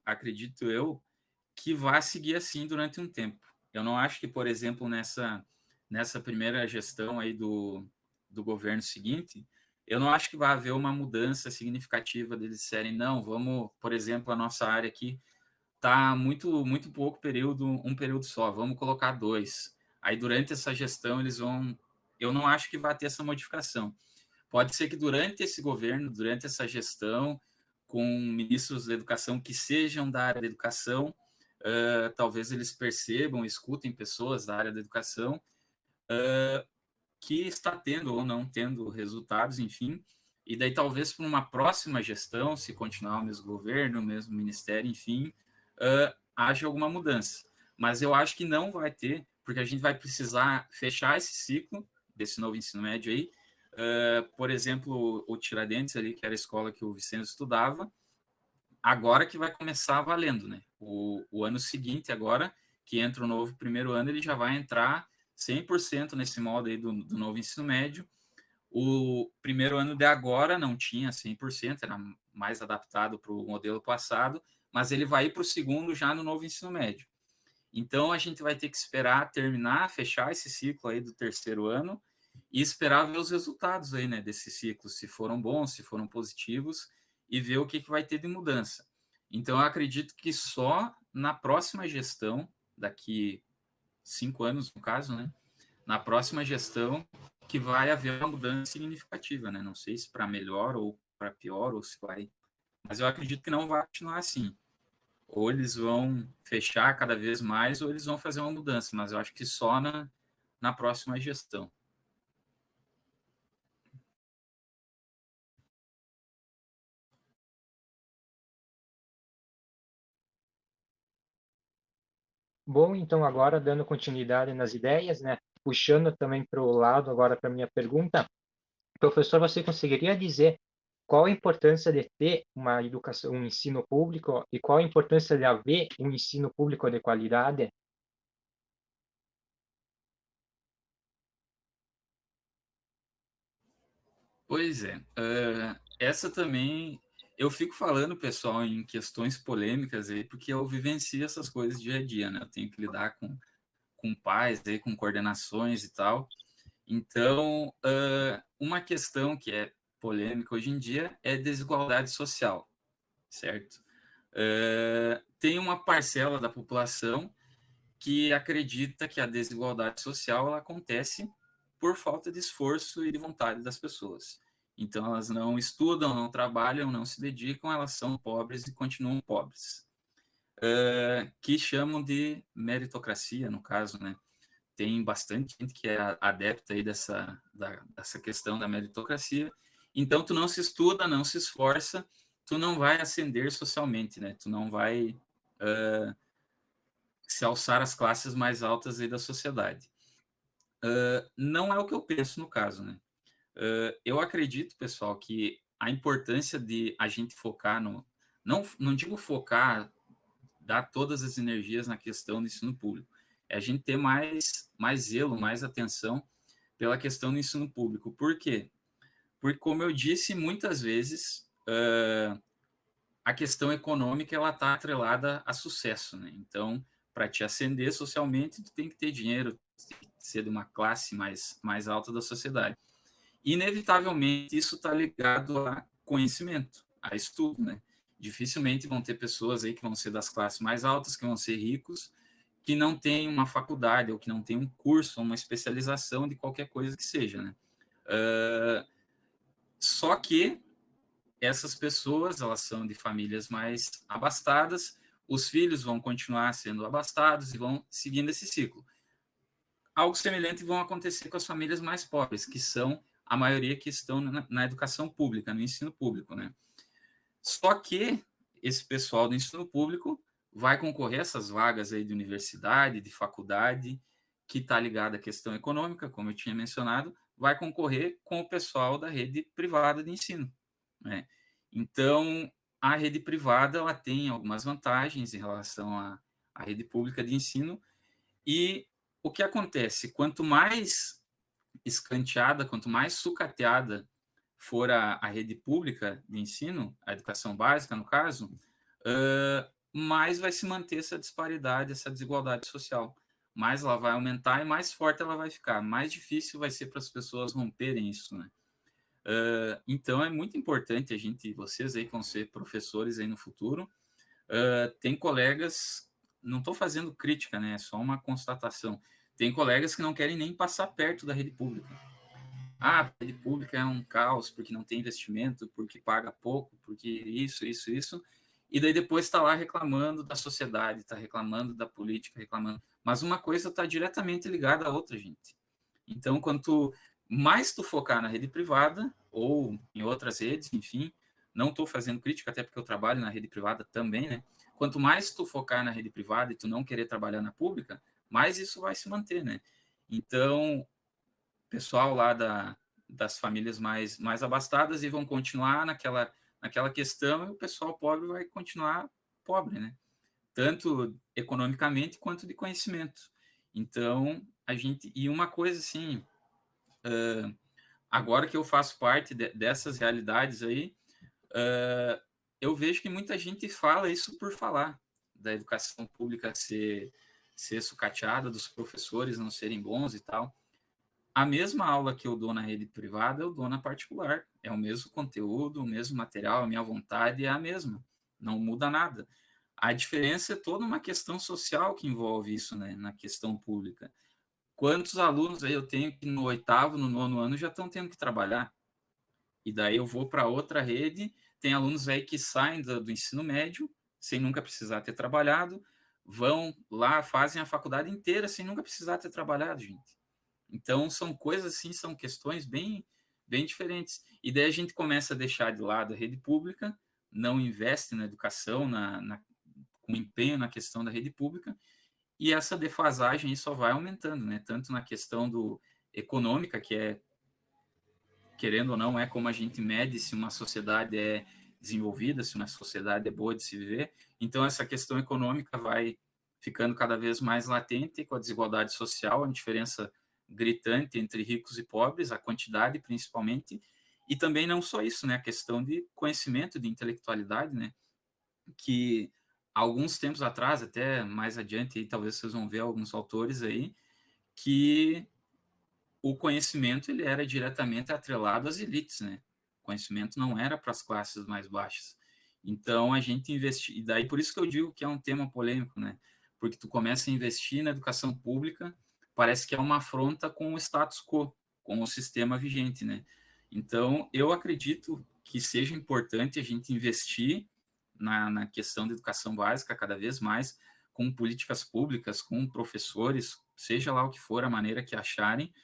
acredito eu, que vai seguir assim durante um tempo. Eu não acho que, por exemplo, nessa primeira gestão aí do governo seguinte, eu não acho que vai haver uma mudança significativa deles disserem, não, vamos, por exemplo, a nossa área aqui está muito pouco período, um período só, vamos colocar 2. Aí, durante essa gestão, eles vão... Eu não acho que vai ter essa modificação. Pode ser que durante esse governo, durante essa gestão, com ministros da educação que sejam da área da educação, talvez eles percebam, escutem pessoas da área da educação que está tendo ou não tendo resultados, enfim, e daí talvez para uma próxima gestão, se continuar o mesmo governo, o mesmo ministério, enfim, haja alguma mudança. Mas eu acho que não vai ter, porque a gente vai precisar fechar esse ciclo desse novo ensino médio aí. Por exemplo, o Tiradentes ali, que era a escola que o Vicente estudava, agora que vai começar valendo, né? O ano seguinte agora, que entra o novo primeiro ano, ele já vai entrar 100% nesse modo aí do novo ensino médio. O primeiro ano de agora não tinha 100%, era mais adaptado para o modelo passado, mas ele vai ir para o segundo já no novo ensino médio. Então, a gente vai ter que esperar terminar, fechar esse ciclo aí do terceiro ano e esperar ver os resultados aí, né, desse ciclo, se foram bons, se foram positivos, e ver o que vai ter de mudança. Então, eu acredito que só na próxima gestão, daqui 5 anos, no caso, né, na próxima gestão, que vai haver uma mudança significativa, né? Não sei se para melhor ou para pior, ou se vai... Mas eu acredito que não vai continuar assim. Ou eles vão fechar cada vez mais, ou eles vão fazer uma mudança, mas eu acho que só na próxima gestão. Bom, então agora dando continuidade nas ideias, né? Puxando também para o lado agora para minha pergunta, professor, você conseguiria dizer qual a importância de ter uma educação, um ensino público e qual a importância de haver um ensino público de qualidade? Pois é. Essa também... Eu fico falando, pessoal, em questões polêmicas aí, porque eu vivencio essas coisas dia a dia, né? Eu tenho que lidar com pais, aí, com coordenações e tal. Então, uma questão que é polêmica hoje em dia é desigualdade social, certo? Tem uma parcela da população que acredita que a desigualdade social ela acontece por falta de esforço e de vontade das pessoas. Então, elas não estudam, não trabalham, não se dedicam, elas são pobres e continuam pobres. Que chamam de meritocracia, no caso, né? Tem bastante gente que é adepta aí dessa questão da meritocracia. Então, tu não se estuda, não se esforça, tu não vai ascender socialmente, né? Tu não vai se alçar às classes mais altas aí da sociedade. Não é o que eu penso no caso, né? Eu acredito, pessoal, que a importância de a gente focar no... Não digo focar, dar todas as energias na questão do ensino público. É a gente ter mais zelo, mais atenção pela questão do ensino público. Por quê? Porque, como eu disse, muitas vezes a questão econômica ela está atrelada a sucesso, né? Então, para te ascender socialmente, tu tem que ter dinheiro, tu tem que ser de uma classe mais alta da sociedade. Inevitavelmente, isso está ligado a conhecimento, a estudo, né? Dificilmente vão ter pessoas aí que vão ser das classes mais altas, que vão ser ricos, que não têm uma faculdade ou que não têm um curso ou uma especialização de qualquer coisa que seja, né? Só que essas pessoas, elas são de famílias mais abastadas, os filhos vão continuar sendo abastados e vão seguindo esse ciclo. Algo semelhante vão acontecer com as famílias mais pobres, que são a maioria que estão na educação pública, no ensino público, né? Só que esse pessoal do ensino público vai concorrer a essas vagas aí de universidade, de faculdade, que está ligada à questão econômica, como eu tinha mencionado, vai concorrer com o pessoal da rede privada de ensino, né? Então, a rede privada ela tem algumas vantagens em relação à rede pública de ensino, e o que acontece? Quanto mais escanteada, quanto mais sucateada for a rede pública de ensino, a educação básica, no caso, mais vai se manter essa disparidade, essa desigualdade social. Mais ela vai aumentar e mais forte ela vai ficar. Mais difícil vai ser para as pessoas romperem isso, né? Então, é muito importante vocês aí que vão ser professores aí no futuro, tem colegas, não estou fazendo crítica, né? É só uma constatação. Tem colegas que não querem nem passar perto da rede pública. a rede pública é um caos, porque não tem investimento, porque paga pouco, porque isso, e daí depois está lá reclamando da sociedade, está reclamando da política, reclamando. Mas uma coisa está diretamente ligada à outra, gente. Então, quanto mais tu focar na rede privada, ou em outras redes, enfim, não estou fazendo crítica, até porque eu trabalho na rede privada também, né? Quanto mais tu focar na rede privada e tu não querer trabalhar na pública, mais isso vai se manter, né? Então, pessoal lá das famílias mais abastadas e vão continuar naquela questão, e o pessoal pobre vai continuar pobre, né? Tanto economicamente quanto de conhecimento. Então, e uma coisa assim, agora que eu faço parte dessas realidades aí, eu vejo que muita gente fala isso por falar, da educação pública ser sucateada, dos professores não serem bons e tal. A mesma aula que eu dou na rede privada, eu dou na particular. É o mesmo conteúdo, o mesmo material, a minha vontade é a mesma. Não muda nada. A diferença é toda uma questão social que envolve isso, né, na questão pública. Quantos alunos aí eu tenho que no 8º, no 9º ano já estão tendo que trabalhar? E daí eu vou para outra rede, tem alunos aí que saem do ensino médio, sem nunca precisar ter trabalhado, vão lá, fazem a faculdade inteira sem nunca precisar ter trabalhado, gente. Então, são coisas assim, são questões bem diferentes. E daí a gente começa a deixar de lado a rede pública, não investe na educação, com empenho na questão da rede pública, e essa defasagem só vai aumentando, né? Tanto na questão econômica, que é, querendo ou não, é como a gente mede se uma sociedade é desenvolvida, se uma sociedade é boa de se viver. Então, essa questão econômica vai ficando cada vez mais latente com a desigualdade social, a diferença gritante entre ricos e pobres, a quantidade principalmente, e também não só isso, né, a questão de conhecimento, de intelectualidade, né, que alguns tempos atrás, até mais adiante, aí, talvez vocês vão ver alguns autores aí, que o conhecimento ele era diretamente atrelado às elites, né? O conhecimento não era para as classes mais baixas. Então a gente investir, e daí por isso que eu digo que é um tema polêmico, né? Porque tu começa a investir na educação pública, parece que é uma afronta com o status quo, com o sistema vigente, né? Então eu acredito que seja importante a gente investir na questão da educação básica cada vez mais, com políticas públicas, com professores, seja lá o que for a maneira que acharem,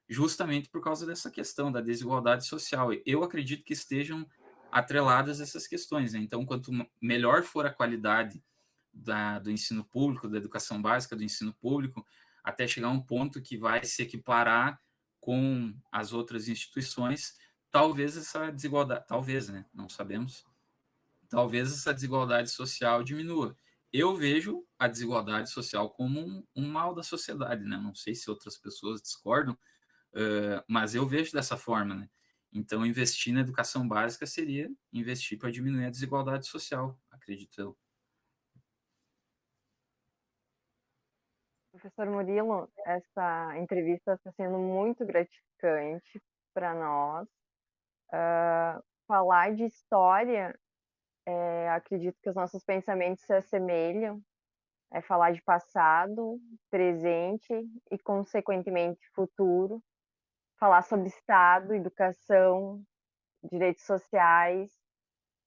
justamente por causa dessa questão da desigualdade social. Eu acredito que estejam atreladas essas questões, né? Então, quanto melhor for a qualidade do ensino público, da educação básica do ensino público, até chegar a um ponto que vai se equiparar com as outras instituições, talvez essa desigualdade, talvez, né? Não sabemos, talvez essa desigualdade social diminua. Eu vejo a desigualdade social como um mal da sociedade, né? Não sei se outras pessoas discordam, mas eu vejo dessa forma, né? Então, investir na educação básica seria investir para diminuir a desigualdade social, acredito eu. Professor Murilo, essa entrevista está sendo muito gratificante para nós. Falar de história, acredito que os nossos pensamentos se assemelham. É falar de passado, presente e, consequentemente, futuro. Falar sobre Estado, educação, direitos sociais.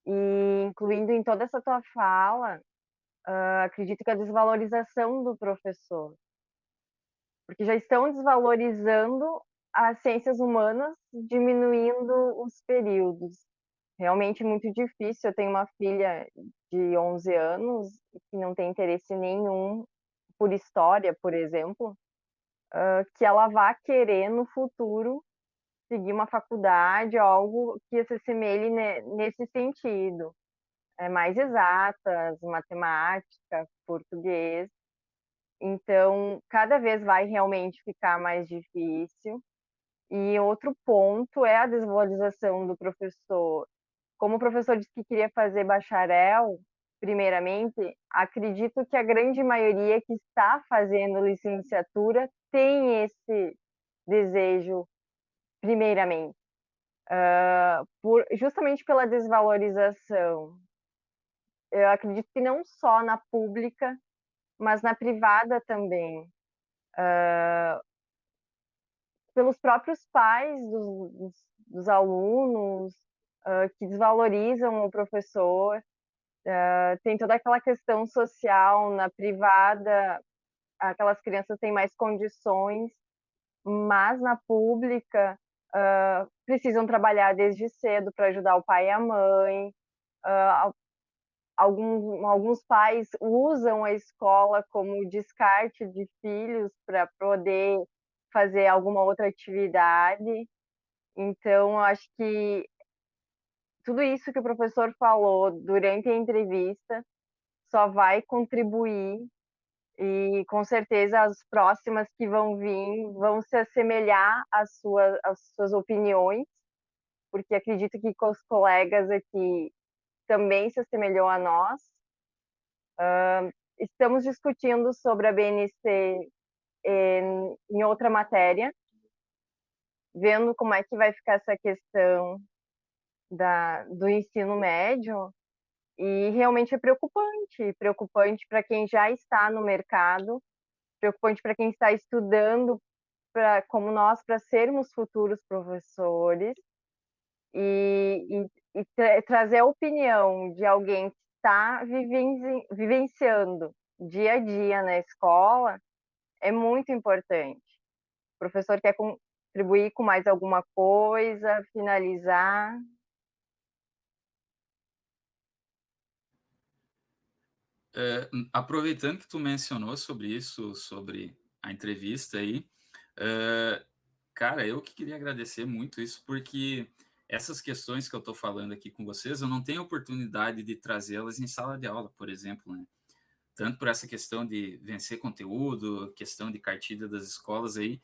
E, incluindo em toda essa tua fala, acredito que a desvalorização do professor. Porque já estão desvalorizando as ciências humanas, diminuindo os períodos. Realmente muito difícil. Eu tenho uma filha de 11 anos que não tem interesse nenhum por história, por exemplo, que ela vá querer no futuro seguir uma faculdade, algo que se assemelhe nesse sentido. Mais exatas, matemática, português. Então, cada vez vai realmente ficar mais difícil. E outro ponto é a desvalorização do professor. Como o professor disse que queria fazer bacharel, primeiramente, acredito que a grande maioria que está fazendo licenciatura tem esse desejo, primeiramente, justamente pela desvalorização. Eu acredito que não só na pública, mas na privada também. pelos próprios pais dos alunos, que desvalorizam o professor. Tem toda aquela questão social na privada, aquelas crianças têm mais condições, mas na pública precisam trabalhar desde cedo para ajudar o pai e a mãe. Alguns pais usam a escola como descarte de filhos para poder fazer alguma outra atividade. Então, eu acho que tudo isso que o professor falou durante a entrevista só vai contribuir, e com certeza as próximas que vão vir vão se assemelhar às suas opiniões, porque acredito que com os colegas aqui também se assemelhou a nós. Estamos discutindo sobre a BNC em outra matéria, vendo como é que vai ficar essa questão do ensino médio, e realmente é preocupante para quem já está no mercado, preocupante para quem está estudando como nós, para sermos futuros professores, e trazer a opinião de alguém que está vivenciando dia a dia na escola é muito importante. O professor quer contribuir com mais alguma coisa, finalizar? Aproveitando que tu mencionou sobre isso, sobre a entrevista aí, cara, eu que queria agradecer muito isso, porque essas questões que eu estou falando aqui com vocês, eu não tenho oportunidade de trazê-las em sala de aula, por exemplo, né? Tanto por essa questão de vencer conteúdo, questão de cartilha das escolas aí,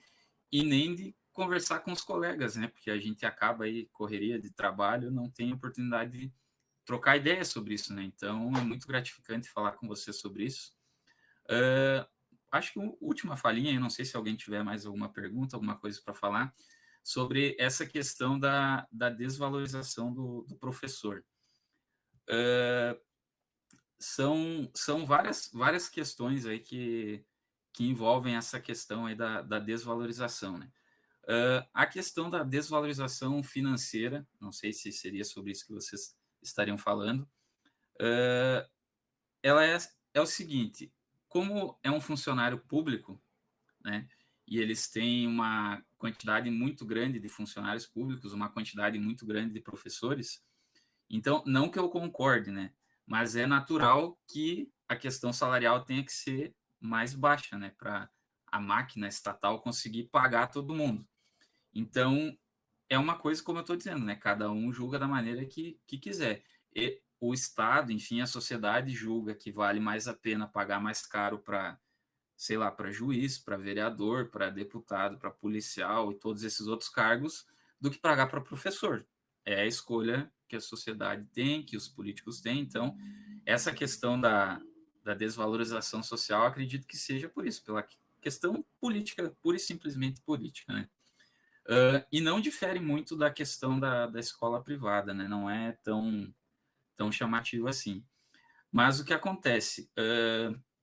e nem de conversar com os colegas, né? Porque a gente acaba aí, correria de trabalho, não tem oportunidade de trocar ideias sobre isso, né? Então, é muito gratificante falar com você sobre isso. Acho que a última falinha, eu não sei se alguém tiver mais alguma pergunta, alguma coisa para falar, sobre essa questão da desvalorização do professor. São várias questões aí que envolvem essa questão aí da desvalorização, né? A questão da desvalorização financeira, não sei se seria sobre isso que vocês estariam falando, ela é o seguinte: como é um funcionário público, né, e eles têm uma quantidade muito grande de funcionários públicos, uma quantidade muito grande de professores, então, não que eu concorde, né, mas é natural que a questão salarial tenha que ser mais baixa, né, para a máquina estatal conseguir pagar todo mundo. Então, é uma coisa, como eu estou dizendo, né? Cada um julga da maneira que quiser. E o Estado, enfim, a sociedade julga que vale mais a pena pagar mais caro para, sei lá, para juiz, para vereador, para deputado, para policial e todos esses outros cargos, do que pagar para professor. É a escolha que a sociedade tem, que os políticos têm. Então, essa questão da desvalorização social, acredito que seja por isso, pela questão política, pura e simplesmente política, né? E não difere muito da questão da escola privada, né? Não é tão chamativo assim. Mas o que acontece?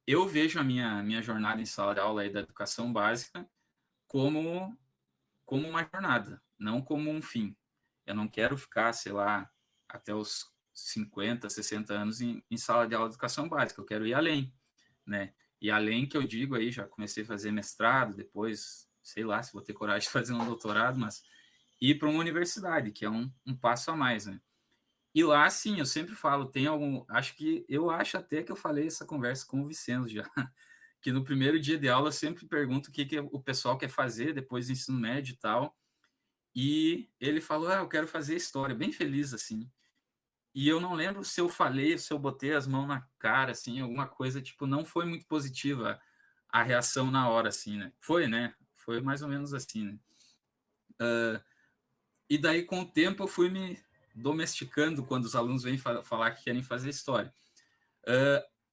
Eu vejo a minha jornada em sala de aula aí da educação básica como uma jornada, não como um fim. Eu não quero ficar, sei lá, até os 50, 60 anos em sala de aula de educação básica. Eu quero ir além, né? E além que eu digo aí, já comecei a fazer mestrado, depois, sei lá, se vou ter coragem de fazer um doutorado, mas ir para uma universidade, que é um passo a mais, né? E lá, sim, eu sempre falo, tem algum... Eu acho até que eu falei essa conversa com o Vicente já, que no primeiro dia de aula eu sempre pergunto o que o pessoal quer fazer depois do ensino médio e tal, e ele falou, eu quero fazer história, bem feliz, assim. E eu não lembro se eu falei, se eu botei as mãos na cara, assim, alguma coisa, tipo, não foi muito positiva a reação na hora, assim, né? Foi, né? Foi mais ou menos assim, né? E daí, com o tempo, eu fui me domesticando quando os alunos vêm falar que querem fazer história.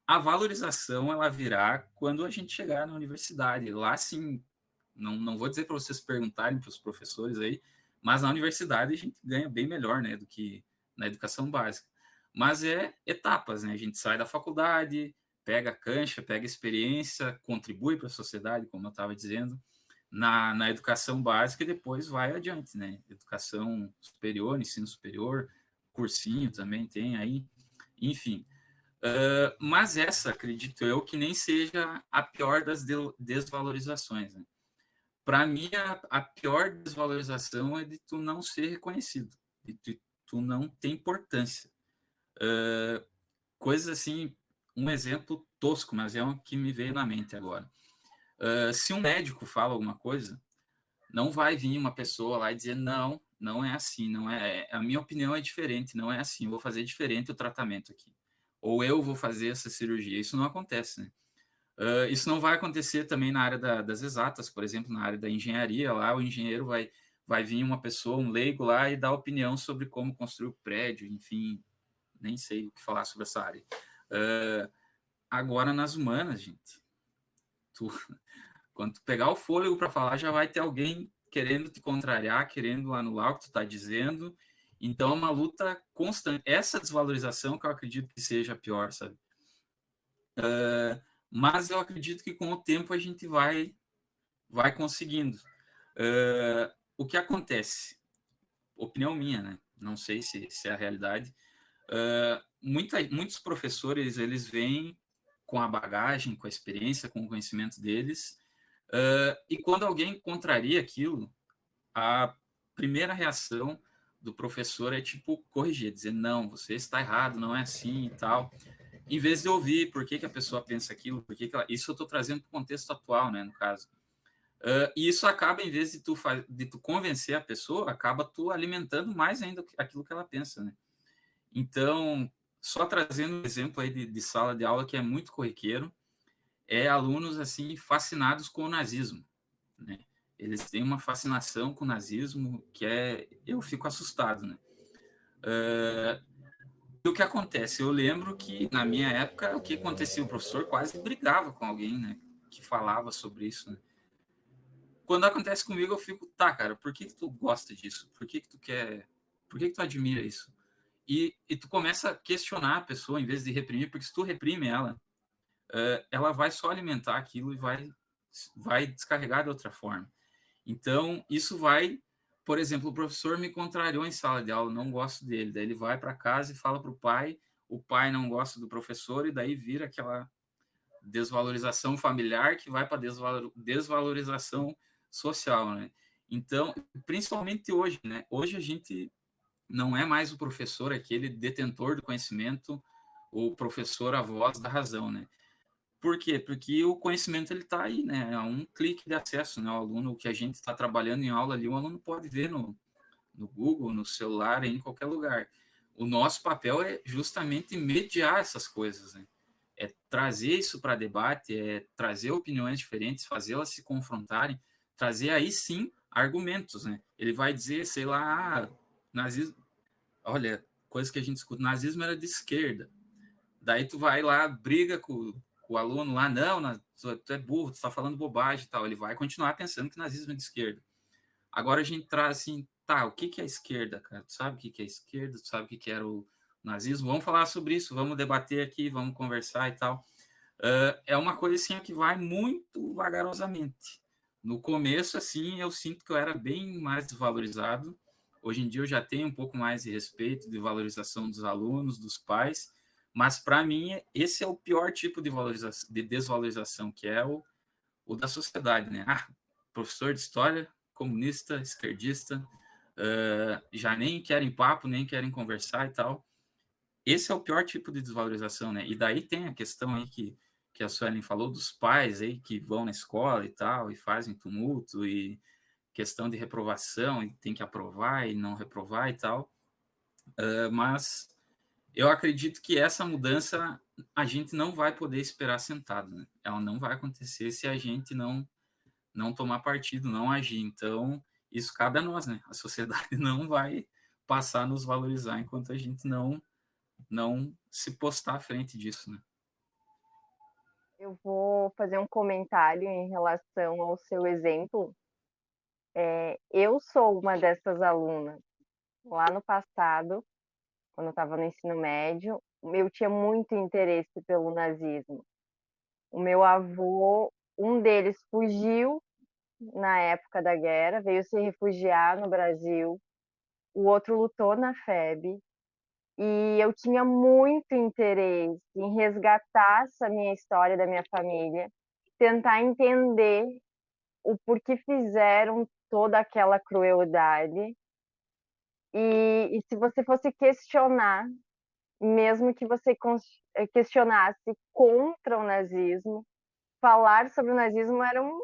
A valorização, ela virá quando a gente chegar na universidade. Lá, sim, não vou dizer para vocês perguntarem para os professores aí, mas na universidade a gente ganha bem melhor, né, do que na educação básica. Mas é etapas, né? A gente sai da faculdade, pega a cancha, pega a experiência, contribui para a sociedade, como eu estava dizendo, na educação básica e depois vai adiante, né? Educação superior, ensino superior, cursinho também tem aí, enfim. Mas essa, acredito eu, que nem seja a pior das desvalorizações, né? Para mim, a pior desvalorização é de tu não ser reconhecido, de tu não ter importância. Coisas assim, um exemplo tosco, mas é um que me veio na mente agora. Se um médico fala alguma coisa, não vai vir uma pessoa lá e dizer, não, não é assim, não é, a minha opinião é diferente, não é assim, eu vou fazer diferente o tratamento aqui. Ou eu vou fazer essa cirurgia. Isso não acontece, né? Isso não vai acontecer também na área das exatas, por exemplo, na área da engenharia, lá o engenheiro vai vir uma pessoa, um leigo lá e dar opinião sobre como construir o prédio, enfim, nem sei o que falar sobre essa área. Agora, nas humanas, gente, quando tu pegar o fôlego para falar, já vai ter alguém querendo te contrariar, querendo anular o que tu está dizendo. Então, é uma luta constante. Essa desvalorização que eu acredito que seja a pior, sabe? Mas eu acredito que com o tempo a gente vai conseguindo. O que acontece? Opinião minha, né? Não sei se é a realidade. Muitos professores, eles vêm com a bagagem, com a experiência, com o conhecimento deles, e quando alguém contraria aquilo, a primeira reação do professor é tipo corrigir, dizer não, você está errado, não é assim e tal, em vez de ouvir por que a pessoa pensa aquilo, por que ela... Isso eu estou trazendo para o contexto atual, né, no caso. E isso acaba, em vez de tu convencer a pessoa, acaba tu alimentando mais ainda aquilo que ela pensa, né? Então, só trazendo um exemplo aí de sala de aula que é muito corriqueiro, é alunos assim fascinados com o nazismo, né? Eles têm uma fascinação com o nazismo que eu fico assustado, né? E o que acontece? Eu lembro que na minha época o que acontecia, o professor quase brigava com alguém, né, que falava sobre isso, né? Quando acontece comigo eu fico, tá, cara, por que tu gosta disso? Por que tu quer? Por que tu admira isso? E tu começa a questionar a pessoa em vez de reprimir, porque se tu reprime ela vai só alimentar aquilo e vai descarregar de outra forma. Então, isso vai... Por exemplo, o professor me contrariou em sala de aula, não gosto dele. Daí ele vai para casa e fala para o pai não gosta do professor, e daí vira aquela desvalorização familiar que vai para desvalorização social, né? Então, principalmente hoje, né? Hoje a gente não é mais o professor aquele detentor do conhecimento, o professor a voz da razão, né? Por quê? Porque o conhecimento ele está aí, né? É um clique de acesso, né? O aluno, o que a gente está trabalhando em aula ali, o aluno pode ver no Google, no celular, em qualquer lugar. O nosso papel é justamente mediar essas coisas, né? É trazer isso para debate, é trazer opiniões diferentes, fazê-las se confrontarem, trazer aí sim argumentos, né? Ele vai dizer, sei lá, nazismo, olha, coisa que a gente escuta, nazismo era de esquerda. Daí tu vai lá, briga com o aluno lá, não, tu é burro, tu está falando bobagem e tal. Ele vai continuar pensando que nazismo é de esquerda. Agora a gente traz assim, tá, o que é a esquerda, cara? Tu sabe o que é a esquerda? Tu sabe o que era o nazismo? Vamos falar sobre isso, vamos debater aqui, vamos conversar e tal. É uma coisa assim que vai muito vagarosamente. No começo, assim, eu sinto que eu era bem mais desvalorizado. Hoje em dia eu já tenho um pouco mais de respeito, de valorização dos alunos, dos pais, mas para mim esse é o pior tipo de desvalorização, que é o da sociedade, né? Professor de história, comunista, esquerdista, já nem querem papo, nem querem conversar e tal. Esse é o pior tipo de desvalorização, né? E daí tem a questão aí que a Suelen falou dos pais aí que vão na escola e tal, e fazem tumulto, e questão de reprovação, e tem que aprovar e não reprovar e tal. Mas eu acredito que essa mudança a gente não vai poder esperar sentado, né? Ela não vai acontecer se a gente não tomar partido, não agir. Então, isso cabe a nós, né? A sociedade não vai passar a nos valorizar enquanto a gente não se postar à frente disso, né? Eu vou fazer um comentário em relação ao seu exemplo. Eu sou uma dessas alunas. Lá no passado, quando eu estava no ensino médio, eu tinha muito interesse pelo nazismo. O meu avô, um deles fugiu na época da guerra, veio se refugiar no Brasil, o outro lutou na FEB, e eu tinha muito interesse em resgatar essa minha história da minha família, tentar entender o porquê fizeram toda aquela crueldade. E se você fosse questionar, mesmo que você questionasse contra o nazismo, falar sobre o nazismo era um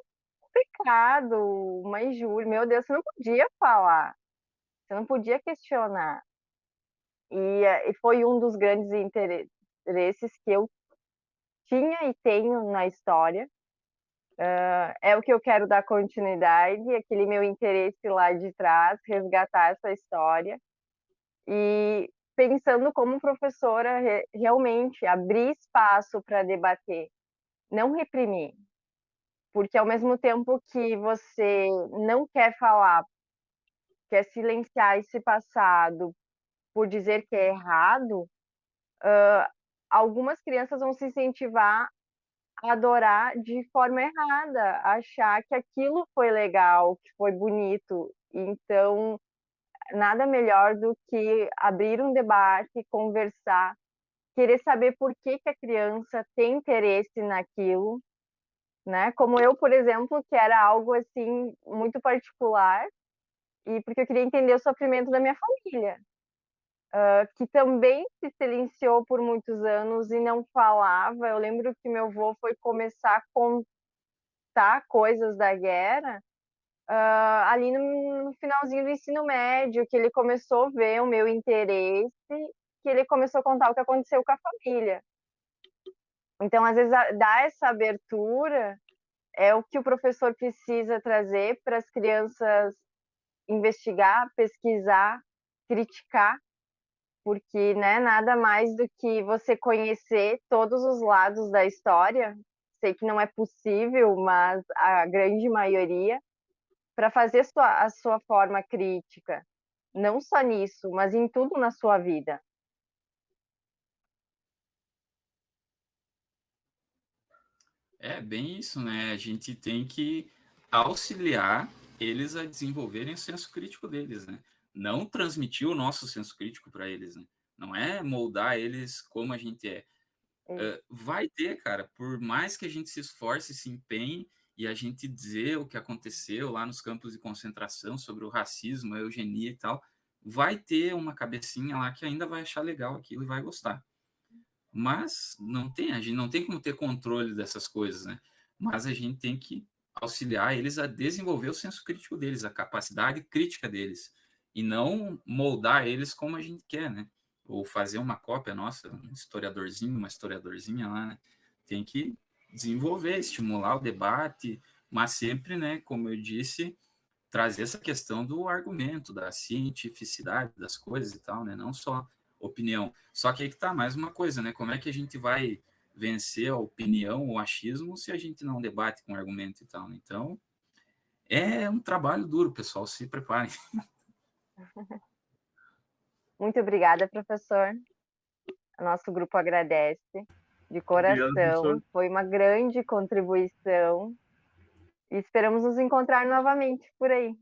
pecado, uma injúria. Meu Deus, você não podia falar, você não podia questionar. E foi um dos grandes interesses que eu tinha e tenho na história. É o que eu quero dar continuidade, aquele meu interesse lá de trás, resgatar essa história. E pensando como professora, realmente abrir espaço para debater, não reprimir. Porque ao mesmo tempo que você não quer falar, quer silenciar esse passado por dizer que é errado, algumas crianças vão se incentivar a adorar de forma errada, a achar que aquilo foi legal, que foi bonito. Então, nada melhor do que abrir um debate, conversar, querer saber por que a criança tem interesse naquilo, né? Como eu, por exemplo, que era algo assim muito particular, e porque eu queria entender o sofrimento da minha família, que também se silenciou por muitos anos e não falava. Eu lembro que meu avô foi começar a contar coisas da guerra ali no finalzinho do ensino médio, que ele começou a ver o meu interesse, que ele começou a contar o que aconteceu com a família. Então, às vezes, dar essa abertura é o que o professor precisa trazer para as crianças investigar, pesquisar, criticar, porque né, nada mais do que você conhecer todos os lados da história. Sei que não é possível, mas a grande maioria, para fazer a sua forma crítica, não só nisso, mas em tudo na sua vida. É bem isso, né? A gente tem que auxiliar eles a desenvolverem o senso crítico deles, né? Não transmitir o nosso senso crítico para eles, né? Não é moldar eles como a gente é. Vai ter, cara, por mais que a gente se esforce, se empenhe e a gente dizer o que aconteceu lá nos campos de concentração sobre o racismo, a eugenia e tal, vai ter uma cabecinha lá que ainda vai achar legal aquilo e vai gostar. Mas não tem, a gente não tem como ter controle dessas coisas, né? Mas a gente tem que auxiliar eles a desenvolver o senso crítico deles, a capacidade crítica deles, e não moldar eles como a gente quer, né? Ou fazer uma cópia nossa, um historiadorzinho, uma historiadorzinha lá, né? Tem que desenvolver, estimular o debate, mas sempre, né, como eu disse, trazer essa questão do argumento, da cientificidade das coisas e tal, né? Não só opinião. Só que aí que tá mais uma coisa, né? Como é que a gente vai vencer a opinião, o achismo, se a gente não debate com argumento e tal, né? Então, é um trabalho duro, pessoal, se preparem. Muito obrigada, professor. O nosso grupo agradece de Obrigado, coração. professor. Foi uma grande contribuição e esperamos nos encontrar novamente por aí.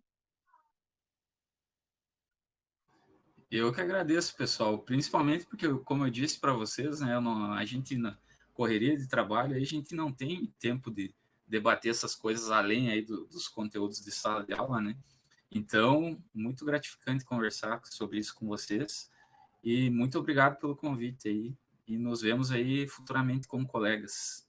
Eu que agradeço, pessoal, principalmente porque, como eu disse para vocês, né, a gente na correria de trabalho, a gente não tem tempo de debater essas coisas além aí dos conteúdos de sala de aula, né? Então, muito gratificante conversar sobre isso com vocês e muito obrigado pelo convite aí e nos vemos aí futuramente como colegas.